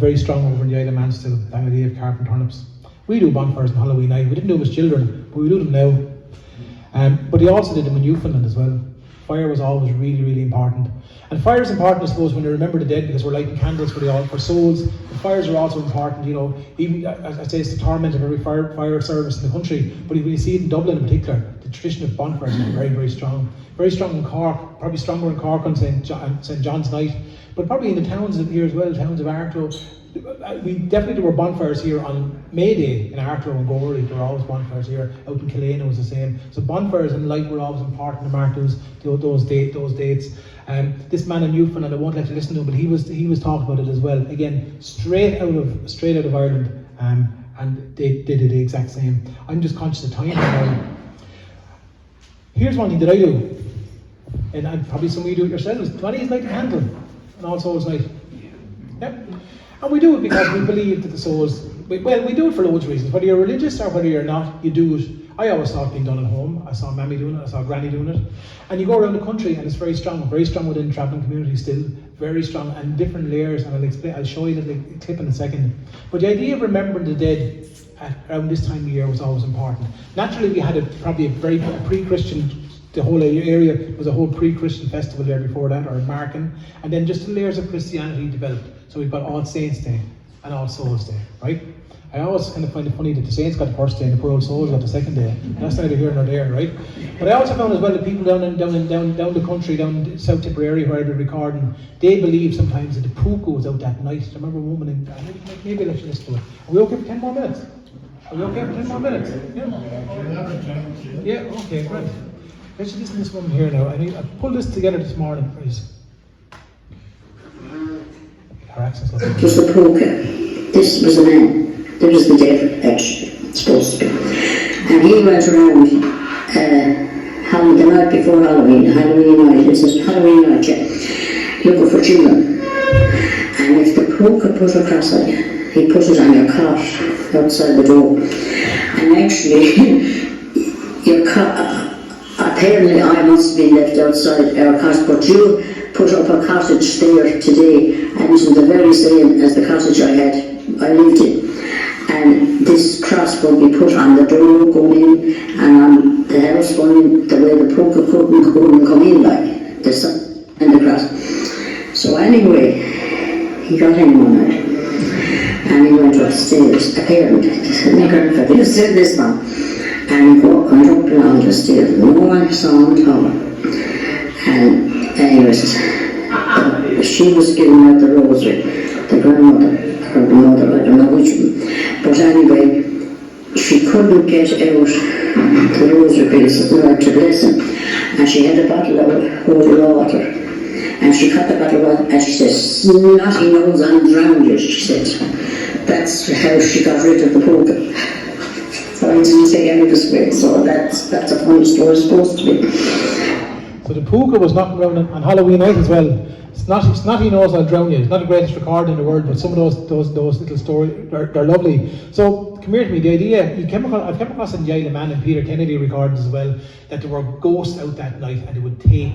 very strong over in the Isle of Man still, that idea of carving turnips. We do bonfires on Halloween night. We didn't do them as children, but we do them now. But they also did them in Newfoundland as well. Fire was always really, really important. And fire is important, I suppose, when you remember the dead, because we're lighting candles for souls. The fires are also important, you know. Even, as I say, it's the torment of every fire service in the country. But when you see it in Dublin in particular, the tradition of bonfires is very, very strong. Very strong in Cork, probably stronger in Cork on St. John's Night. But probably in the towns here as well, towns of Arklow. We definitely there were bonfires here on May Day in Arklow and Gorey. There were always bonfires here. Out in Killane it was the same. So bonfires and light were always important to mark those dates. This man in Newfoundland, I won't let you listen to him, but he was talking about it as well. Again, straight out of Ireland, and they did the exact same. I'm just conscious of time now. Here's one thing that I do, and probably some of you do it yourselves. 20th light a candle on All Souls Night. Yep. And we do it because we believe that the souls, we do it for loads of reasons. Whether you're religious or whether you're not, you do it. I always saw it being done at home. I saw Mammy doing it, I saw Granny doing it. And you go around the country and it's very strong within the travelling community still, very strong, and different layers, and I'll show you the clip in a second. But the idea of remembering the dead around this time of year was always important. Naturally, we had probably a very pre-Christian, the whole area was a whole pre-Christian festival there before that, or Marken, and then just the layers of Christianity developed. So we've got All Saints Day and All Souls Day, right? I always kind of find it funny that the saints got the first day and the poor old souls got the second day. That's neither here nor there, right? But I also found as well that people down the country, down in South Tipperary where I've been recording, they believe sometimes that the pook goes out that night. I remember a woman in, maybe let's listen to it. Are we okay for 10 more minutes? Are we okay for 10 more minutes? Yeah, okay, great. Let's listen to this woman here now. I pulled this together this morning, please. Her accent's lovely. It was the poker. This was a man. There was the devil, actually, supposed to be. And he went around the night before Halloween night, it says Halloween night, yeah, looking for children. And if the poker put a cross on you, he put it on your cot outside the door. And actually, your cot, apparently I must have been left outside our cot, but you put up a cottage there today, and it's the very same as the cottage I lived in. And this cross will be put on the door going in, and on the house going in, the way the poker couldn't come in, like the sun and the cross. So anyway, he got in one night, and he went upstairs, apparently, my grandfather used to this one, and he went up along the stairs, no one saw him at all. And anyways, she was giving out the rosary, the grandmother, or the mother, I don't know which one. But anyway, she couldn't get out the rosary pieces to bless him. And she had a bottle of holy water. And she cut the bottle of water, and she said, snotty nose and drowned you, she said. That's how she got rid of the poker. So I didn't say any of this way, so that's a funny story supposed to be. So the puka was knocking around on Halloween night as well. Snotty nose, I'll drown you. It's not the greatest record in the world, but some of those little stories, they're lovely. So come here to me. The idea I've come across in the Isle of Man and Peter Kennedy recordings as well, that there were ghosts out that night and they would take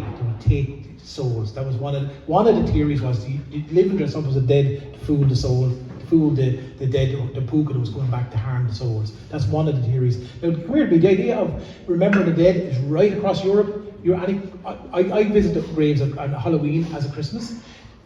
souls. That was one of the theories was the living dress up as a dead to fool the soul, to fool the dead, the puka that was going back to harm the souls. That's one of the theories. Now come here to me. The idea of remembering the dead is right across Europe. I visit the graves on Halloween as a Christmas.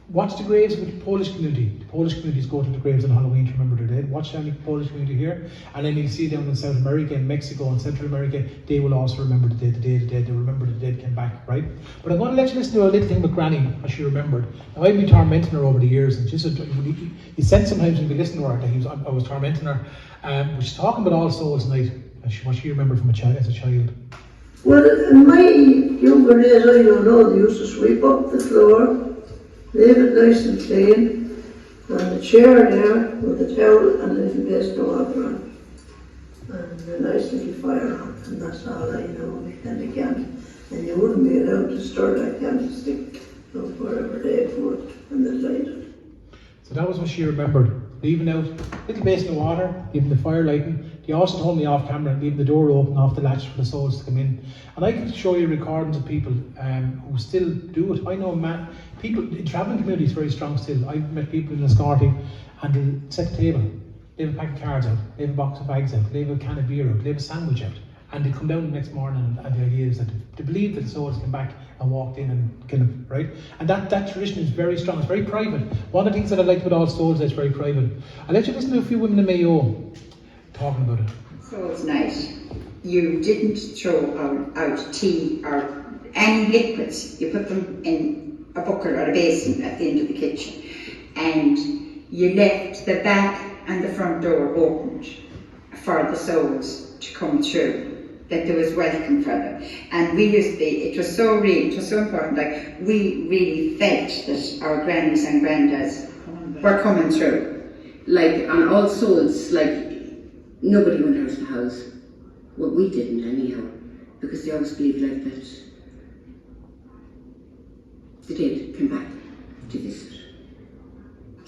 Watch the graves with the Polish community. The Polish communities go to the graves on Halloween to remember their dead. Watch the Polish community here. And then you see down in South America and Mexico and Central America, they will also remember the dead, They remember the dead came back, right? But I'm going to let you listen to a little thing with Granny, as she remembered. Now, I've been tormenting her over the years, and you sense sometimes when you listen to her that I was tormenting her. She's talking about All Souls Night, and what she remembered from as a child. Well, in my younger days, I don't know, they used to sweep up the floor, leave it nice and clean, and the chair there with the towel and a little base of water on, and a nice little fire on, and that's all I know. And again, and you wouldn't be allowed to stir that candlestick wherever they put it and they lighted. So that was what she remembered. Leaving out a little basin of water, leaving the fire lighting. They also told me off camera and leaving the door open off the latch for the souls to come in. And I can show you recordings of people who still do it. I know people in travelling communities very strong still. I've met people in Liscarty and they'll set the table, leave a pack of cards out, leave a box of bags out, leave a can of beer out, leave a sandwich out. And they come down the next morning and the idea is that they believe that the souls came back and walked in and kill them, right? And that tradition is very strong, it's very private. One of the things that I like about All Souls is it's very private. I'll let you listen to a few women in Mayo talking about it. Souls Night, you didn't throw out tea or any liquids. You put them in a bucket or a basin at the end of the kitchen. And you left the back and the front door opened for the souls to come through, that there was welcome for them. And we used to be, it was so important, like we really felt that our grannies and granddads were coming through. Like on All Souls, like nobody went out of the house. Well, we didn't anyhow, because they always believed like that the dead came back to visit.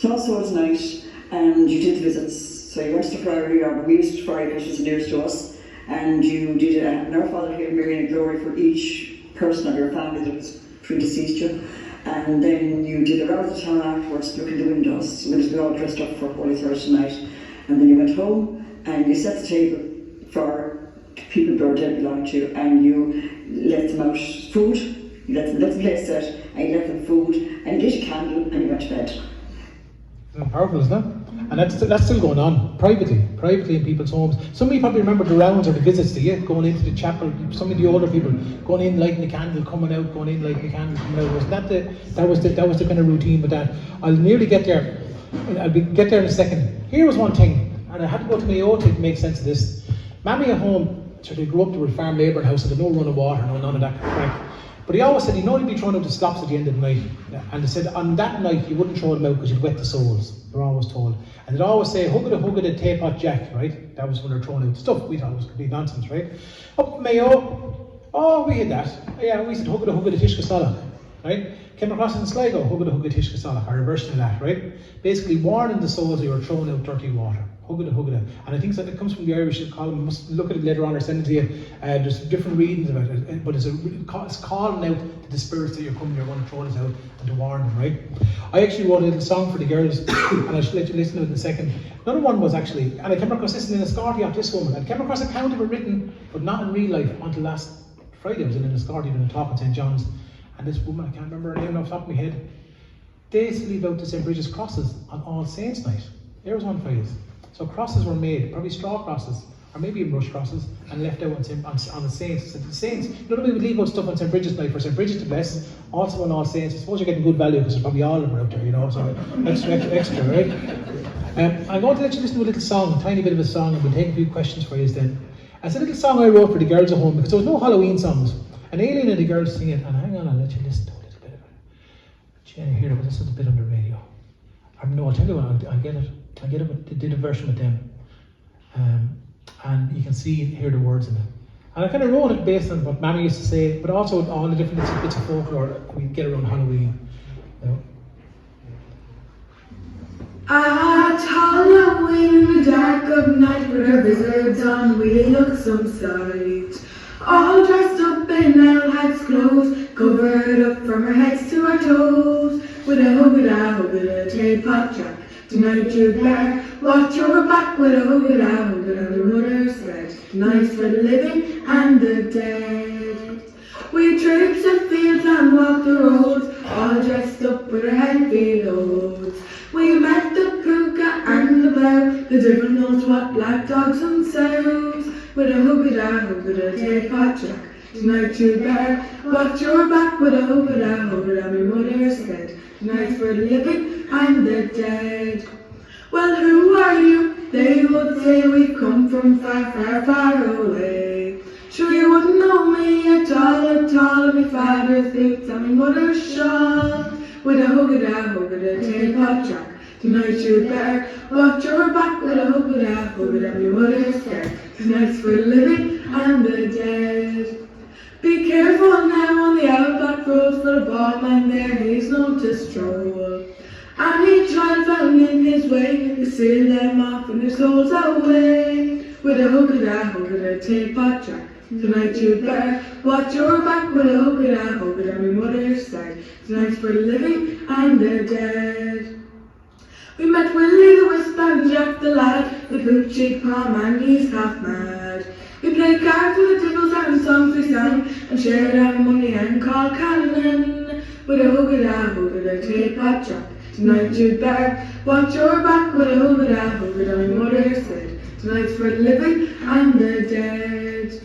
All Souls Night, and you did the visits. So you went to the Priory, or we used to Priory, which was nearest to us, and you did an Our Father, Hail Mary, and a glory for each person of your family that was predeceased you. And then you did the round of the town afterwards, look in the windows, and we all dressed up for Holy Thursday night. And then you went home, and you set the table for people who were dead belonging to you, and you let them out food, you let the place set, and you let them food, and you lit a candle, and you went to bed. Powerful, isn't it? And that's still going on, privately in people's homes. Some of you probably remember the rounds or the visits, do you? Going into the chapel, some of the older people going in, lighting the candle, coming out, going in, lighting the candle, coming out. Wasn't that was the kind of routine with that. I'll nearly get there. Get there in a second. Here was one thing, and I had to go to Mayo to make sense of this. Mammy at home, so they grew up to a farm labouring house, so there's no running water, none of that crack. But he always said he'd only be throwing out the slops at the end of the night. And he said on that night you wouldn't throw them out because you'd wet the soles. They're always told. And they'd always say, hug it, teapot jack, right? That was when they're throwing out stuff. We thought it was complete nonsense, right? Up Mayo, oh, we had that. Yeah, we said, hug it, tishka salach, right? Came across in Sligo, hug it, tishka salach, or a version of that, right? Basically warning the souls you were throwing out dirty water. Hug it. And I think that it comes from the Irish column. Must look at it later on or send it to you. There's different readings about it, but it's calling out to the spirits that you're going to throw this out and to warn them, right? I actually wrote a little song for the girls, and I should let you listen to it in a second. Another one was actually, and I came across this in a Scotty of this woman. I came across an account of it written, but not in real life, until last Friday. I was in a Scotty doing a talk in St. John's, and this woman, I can't remember her name off the top of my head, they used to leave out the St. Bridget's crosses on All Saints night. There was one phrase. So crosses were made, probably straw crosses, or maybe even brush crosses, and left out on the Saints. So the Saints, you know, we would leave out stuff on St. Bridget's night for St. Bridget to bless, also on All Saints. I suppose you're getting good value because there's probably all of them out there, you know, so extra, right? I'm going to let you listen to a little song, a tiny bit of a song, and we'll take a few questions for you then. It's a little song I wrote for the girls at home because there was no Halloween songs. And Aileen and the girls sing it, and hang on, I'll let you listen to a little bit of it. Jenny, here, this is a bit on the radio. No, I'll tell you what, I'll get it. They did a version with them, and you can hear the words in it. And I kind of wrote it based on what Mammy used to say, but also all the different bits of folklore we get around Halloween. You know. At Halloween in the dark of night, with our wizards on, we look some sight. All dressed up in owl hats clothes, covered up from our heads to our toes, with a hoogada, teapot jack. Tonight you better watch your back with a hoogada, the mother said. Tonight's for the living and the dead. We traipse the fields and walk the roads, all dressed up with our heavy loads. We met the puka and the bow, the devil knows what black dogs and sows, with a hoogada, teapot jack. Tonight you better watch your back with a hoogada, my mother said. Tonight's for the living and the dead. Well, who are you? They would say we've come from far, far, far away. Sure you wouldn't know me at all, my father's boots and my mother's shawl, with a hoogada, teapot jack. Tonight you better watch your back with a hoogada, my mother said. Tonight's for the living and the dead. Be careful now on the outback road, for the ballman there, he's known to stroll. And he tried found in his way to seal them off and their souls away, with a hoogada, teapot jack. Tonight you better watch your back with a hoogada, my mother said. Tonight's for the living and the dead. We met Willie the Wisp and Jack the Lad, the poop-cheek palm and he's half mad. We played cards with the devils and songs we sang, and shared our money and called Canon, with a hoogada, teapot jack. Tonight you'd better watch your back with a hoogada, my mother said. Tonight's for the living and the dead.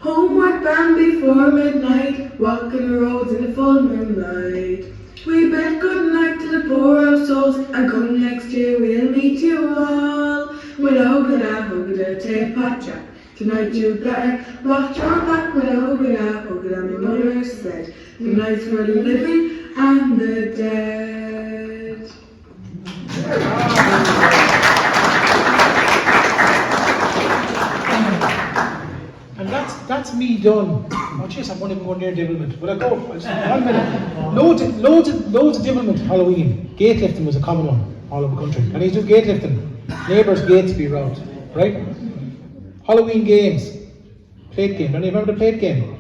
Homeward bound before midnight, walking the roads in the full moonlight. We bid good night to the poor old souls, and come next year we'll meet you all, with a hoogada, teapot jack. Tonight you better watch your back with a hoogada, my mother said. Tonight's for the living and the dead. And that's me done. Oh jeez, I'm not even going near devilment. But I go, 1 minute. Loads of devilment Halloween. Gate lifting was a common one all over the country. And you do gate lifting. Neighbours' gates be robbed, right? Halloween games. Plate game. Don't you remember the plate game?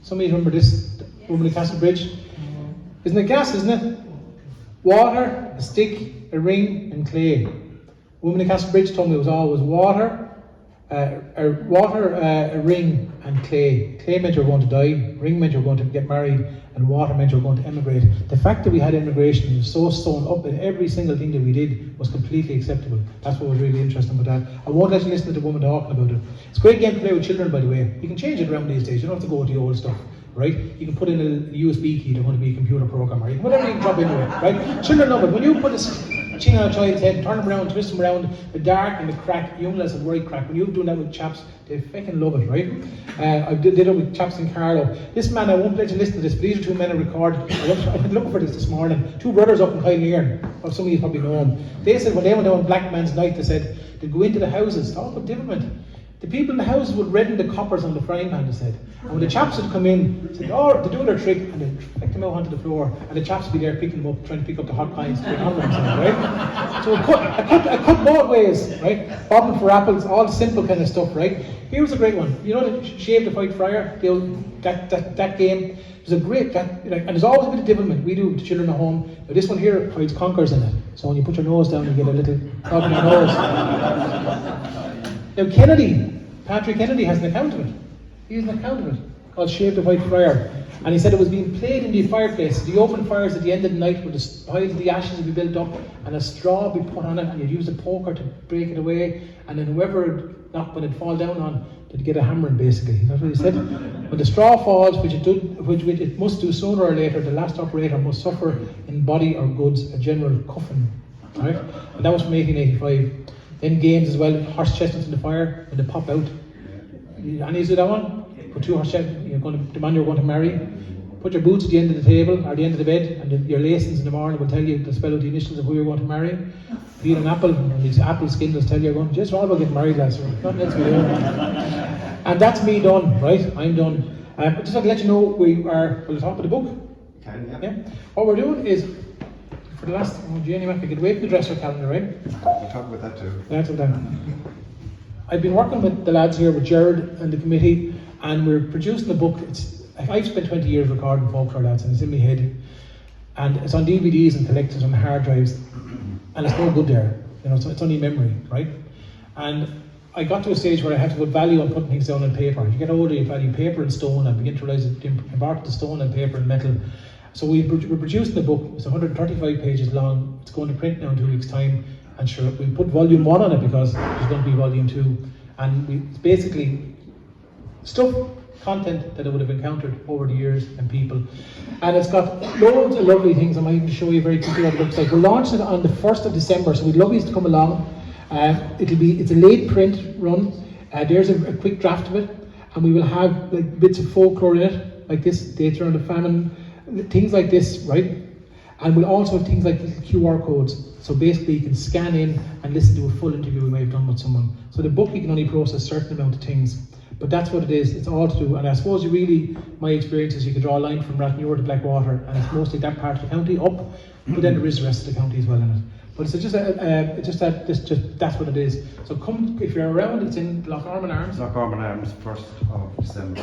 Some of you remember this Woman in Castle Bridge? Isn't it gas, isn't it? Water, a stick, a ring, and clay. Woman in Castle Bridge told me it was always water, Water, a ring, and clay. Clay meant you were going to die, ring meant you were going to get married, and water meant you were going to emigrate. The fact that we had immigration was so sewn up in every single thing that we did was completely acceptable. That's what was really interesting about that. I won't let you listen to the woman talking about it. It's a great game to play with children, by the way. You can change it around these days. You don't have to go with the old stuff, right? You can put in a USB key to want to be a computer programmer. You can whatever you can drop into it, right? Children love it. When you put a chin on a child's head, turn them around, twist them around, the dark and the crack, young lads and worry crack. When you're doing that with chaps, they fucking love it, right? I did it with chaps in Carlo. This man, I won't let you listen to this, but these are two men I recorded. I've been looking for this morning. Two brothers up in Kylearan, or some of you probably know them. They said when they went down Black Man's Night, they said they'd go into the houses, talk about different. The people in the houses would redden the coppers on the frying pan, they said. And when the chaps would come in, they said, oh, they do their trick, and they'd flick them out onto the floor, and the chaps would be there picking them up, trying to pick up the hot coins to honor themselves, right? So I cut both ways, right? Bobbing for apples, all the simple kind of stuff, right? Here's a great one. You know the Shave the Fight Fryer, that game? It was a great, and there's always a bit of devilment. We do with the children at home. But this one here hides conkers in it. So when you put your nose down, you get a little clog in your nose. Now Patrick Kennedy has an account of it. He has an account of it called Shave the White Friar. And he said it was being played in the fireplace. The open fires at the end of the night where the piles of the ashes would be built up and a straw would be put on it and you'd use a poker to break it away. And then whoever knocked when it'd fall down on, they'd get a hammering basically. That's what he said. When the straw falls, which it must do sooner or later, the last operator must suffer in body or goods a general cuffing. Right? And that was from 1885. Then games as well, horse chestnuts in the fire, when they pop out. Any of that one? Put two horse chestnuts, the man you're going to marry. Put your boots at the end of the table, or the end of the bed, and your lacings in the morning will tell you, to spell out the initials of who you're going to marry. Peel an apple, and these apple skin will tell you you're going, just all about getting married, lads. Nothing else we do. And that's me done, right? I'm done. Just to let you know, we'll talk about the book. Yeah. What we're doing is, for the last, Jenny Mac, get away from the dresser calendar, right? We'll talk about that too. That's what I've been working with the lads here, with Jared and the committee, and we're producing the book. I've spent 20 years recording folklore, lads, and it's in my head. And it's on DVDs and collectors on hard drives, and it's no good there. It's only memory, right? And I got to a stage where I had to put value on putting things down on paper. You get older, you value paper and stone, and begin to realize the importance of stone and paper and metal. So we're producing the book. It's 135 pages long. It's going to print now in 2 weeks' time. And sure, we put volume 1 on it because there's going to be volume 2. And it's basically content that I would have encountered over the years and people. And it's got loads of lovely things. I might even show you very quickly what it looks like. We're launching it on the 1st of December, so we'd love you to come along. It's a late print run. There's a quick draft of it. And we will have like bits of folklore in it, like this, dates around the famine, things like this, right? And we'll also have things like QR codes. So basically you can scan in and listen to a full interview we may have done with someone. So the book, you can only process a certain amount of things. But that's what it is. It's all to do. And I suppose my experience is you can draw a line from Rathnure to Blackwater, and it's mostly that part of the county up, but then there is the rest of the county as well in it. But it's that's what it is. So come, if you're around, it's in Lochorman Arms. Lochorman Arms, 1st of December,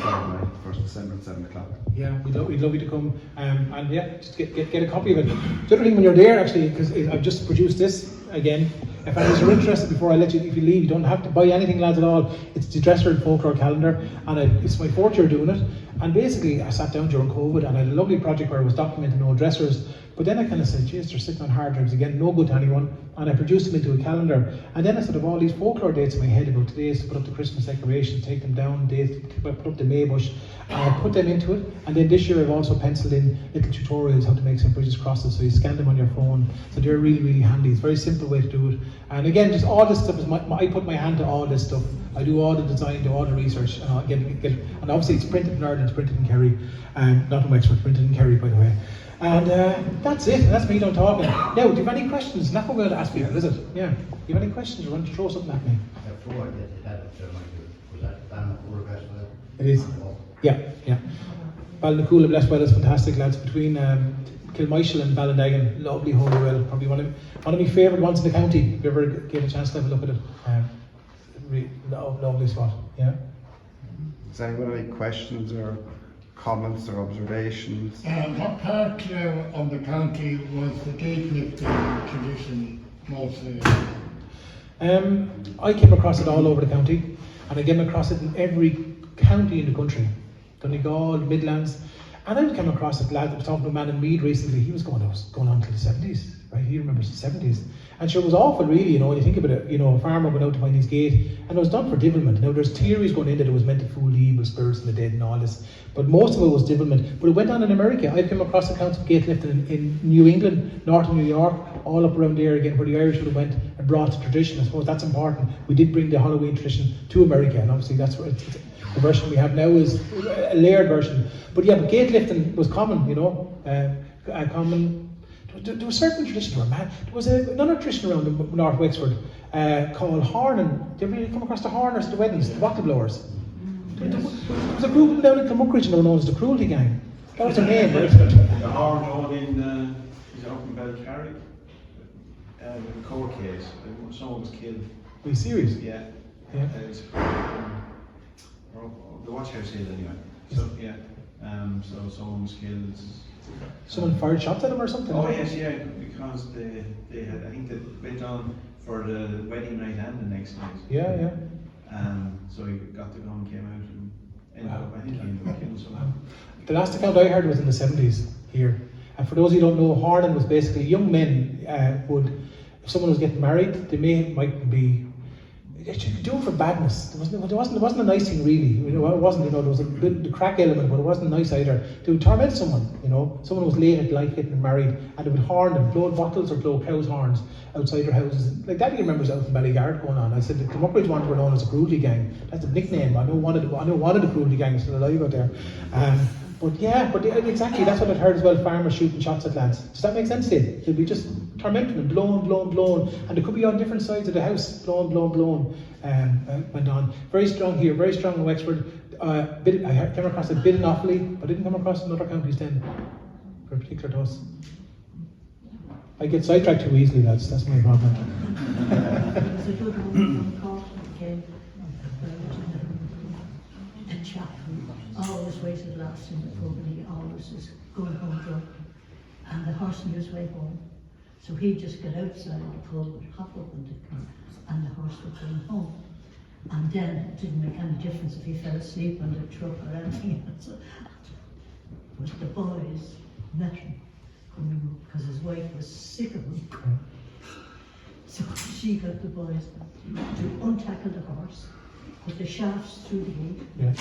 1st December at 7 o'clock. Yeah, we'd love you to come, and yeah, just get a copy of it. The other thing when you're there, actually, because I've just produced this again, if you're interested, before I let you, if you leave, you don't have to buy anything, lads, at all. It's the Dresser and Folklore calendar, and it's my 4th year doing it. And basically, I sat down during COVID, and I had a lovely project where I was documenting old dressers. But then I kind of said, geez, they're sitting on hard drives again, no good to anyone. And I produced them into a calendar. And then I sort of all these folklore dates in my head about today's to put up the Christmas decorations, take them down, dates, put up the May bush, and I put them into it. And then this year I've also penciled in little tutorials how to make some bridges crosses, so you scan them on your phone. So they're really, really handy. It's a very simple way to do it. And again, just all this stuff is I put my hand to all this stuff. I do all the design, do all the research, and and obviously it's printed in Ireland, it's printed in Kerry, not in Wexford, printed in Kerry, by the way. And that's it. That's me done talking. Now, do you have any questions? Not what we're going to ask people, is it? Yeah. Do you have any questions? You want to throw something at me? It is. Yeah. Ballinacoola, Blessed Well is fantastic, lads. Between Kilmichael and Ballindagan, lovely holy well. Probably one of my favourite ones in the county. If you ever get a chance to have a look at it. Lovely spot. Yeah. Does anyone have any questions or comments or observations? What part of the county was the gate lifting tradition mostly? I came across it all over the county. and I came across it in every county in the country, Donegal, Midlands. And I came across a lad that was talking to a man in Meath recently. He was going on to the 70s, right? He remembers the 70s. And sure, it was awful, really, when you think about it. A farmer went out to find his gate, and it was done for divilment. Now, there's theories going in that it was meant to fool the evil spirits and the dead and all this, but most of it was divilment. But it went on in America. I came across accounts of gate lifting in New England, northern New York, all up around there again, where the Irish would have went and brought the tradition. I suppose that's important. We did bring the Halloween tradition to America, and obviously that's where the version we have now is a layered version. But yeah, but gate lifting was common, common. There was certain traditions where, man, there was another tradition around in North Wexford called horning. Did you ever come across the horners at the weddings, the bottle blowers? There was a group down in Clonmacridge known as the Cruelty Gang. That was their name, right? The horn one in up in Belcarry, with a court case. Someone was killed. Are you serious? Yeah. It's the watch house hill anyway. So yeah. So someone was killed. Someone fired shots at them or something? Oh yes, yeah, because they had, I think they went on for the wedding night and the next night. Yeah. So he got the gun, came out, and ended up, I think he ended up killing someone. The last account I heard was in the 70s here. And for those who don't know, horning was basically young men would, if someone was getting married, they might be, you could do it for badness. It wasn't a nice thing really. It wasn't, there was a bit the crack element, but it wasn't nice either. They would torment someone, Someone was late at life getting married, and they would horn them, blow bottles or blow cows' horns outside their houses. Like Daddy remembers out in Ballygard going on. I said the Clonmacridge ones were known as a Cruelty Gang. That's the nickname. I know one of the Cruelty Gangs still alive out there. But exactly, that's what I'd heard as well, farmers shooting shots at lads. Does that make sense to you? They'd be just tormenting them, blowing, and they could be on different sides of the house, blowing, went on. Very strong here, very strong in Wexford. I came across a bit in Offaly, but I didn't come across in other counties then, for particular to us. I get sidetracked too easily, lads, that's my problem. There's a good woman from Cork that came, a chap who always waited last in the pub, and he always was going home drunk, and the horse knew his way home. So he'd just get outside the pub and hop up in the car, and the horse would bring him home. And then it didn't make any difference if he fell asleep on the truck or anything else. But the boys met him coming up because his wife was sick of him. So she got the boys to untackle the horse, put the shafts through the gate,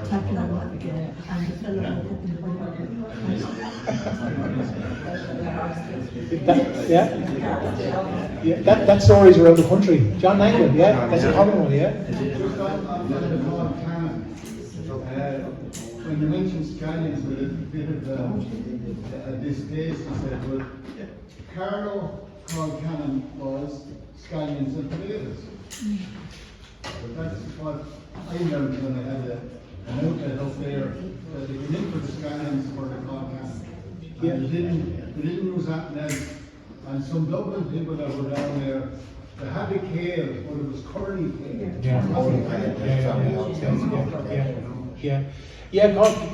tackle him up again, and the fellow woke up in the window. That story's around the country. John Langland, that's a common one, When you mentioned scallions with a bit of a distaste, you said, well, Carlo called Cannon was scallions and potatoes. But that's what I learned when I had an outlet up there, that they came in for the scallions for the called Cannon. And they didn't use that now. And some Dublin people that were down there, they had a kale, but it was curly kale.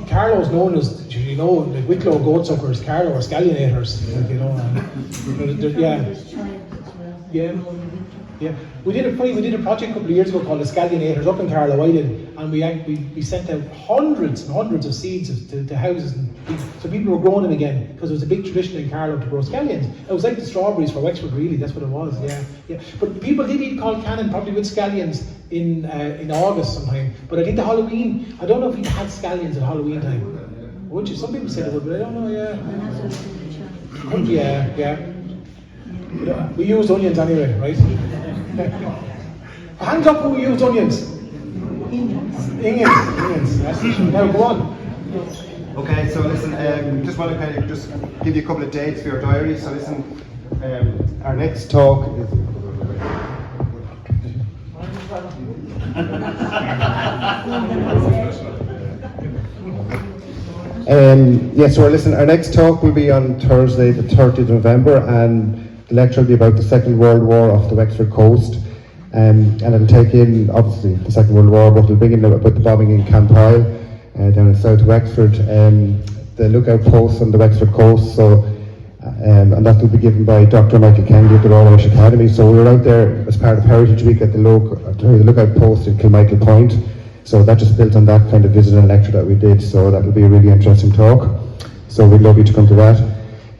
Carlo's known as, like Wicklow goatsuckers, Carlo or scallionators, We did a project a couple of years ago called the Scallionators up in Carlo, I did, and we sent out hundreds and hundreds of seeds to houses, and so people were growing them again, because it was a big tradition in Carlo to grow scallions. It was like the strawberries for Wexford, really, that's what it was, But people did eat called Cannon, probably with scallions in August sometime, but I think the Halloween, I don't know if he had scallions at Halloween time. Would you? Some people said they would, but I don't know, We used onions anyway, right? Hands up who used onions. Onions. Now go on. Okay, so listen, just want to kind of just give you a couple of dates for your diary. So listen, our next talk is. So listen, our next talk will be on Thursday, the 30th of November, and the lecture will be about the Second World War off the Wexford coast, and it'll take in, obviously, the Second World War, but it'll begin about the bombing in Campile, down in South Wexford, the lookout posts on the Wexford coast. So, and that will be given by Dr. Michael Kennedy at the Royal Irish Academy. So we were out there as part of Heritage Week at the lookout post in Kilmichael Point. So that just built on that kind of visit and lecture that we did. So that will be a really interesting talk. So we'd love you to come to that.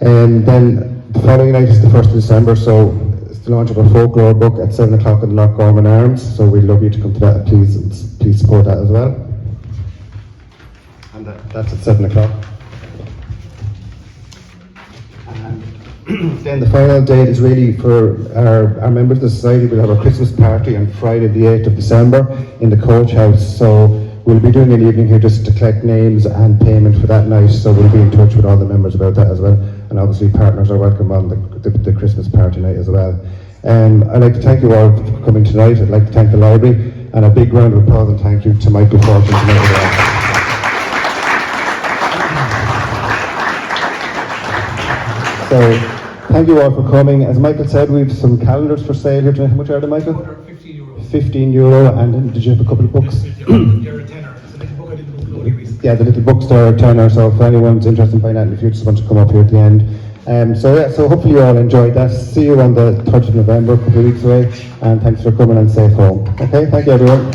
And then the following night is the 1st of December. So it's the launch of our folklore book at 7 o'clock at the Loch Gorman Arms. So we'd love you to come to that. Please support that as well. And that's at 7 o'clock. Then the final date is really for our members of the society. We'll have our Christmas party on Friday the 8th of December in the Coach House. So we'll be doing an evening here just to collect names and payment for that night. So we'll be in touch with all the members about that as well. And obviously partners are welcome on the Christmas party night as well. I'd like to thank you all for coming tonight. I'd like to thank the library, and a big round of applause and thank you to Michael Fortune tonight as well. So, thank you all for coming. As Michael said, we have some calendars for sale here tonight. How much are they, Michael? €15. €15, and then did you have a couple of books? They're a tenner. It's a little book I didn't book only recently. Yeah, the little books are a tenner, so if anyone's interested in buying that in the future, just want to come up here at the end. So hopefully you all enjoyed that. See you on the 3rd of November, a couple of weeks away, and thanks for coming and safe home. Okay, thank you everyone.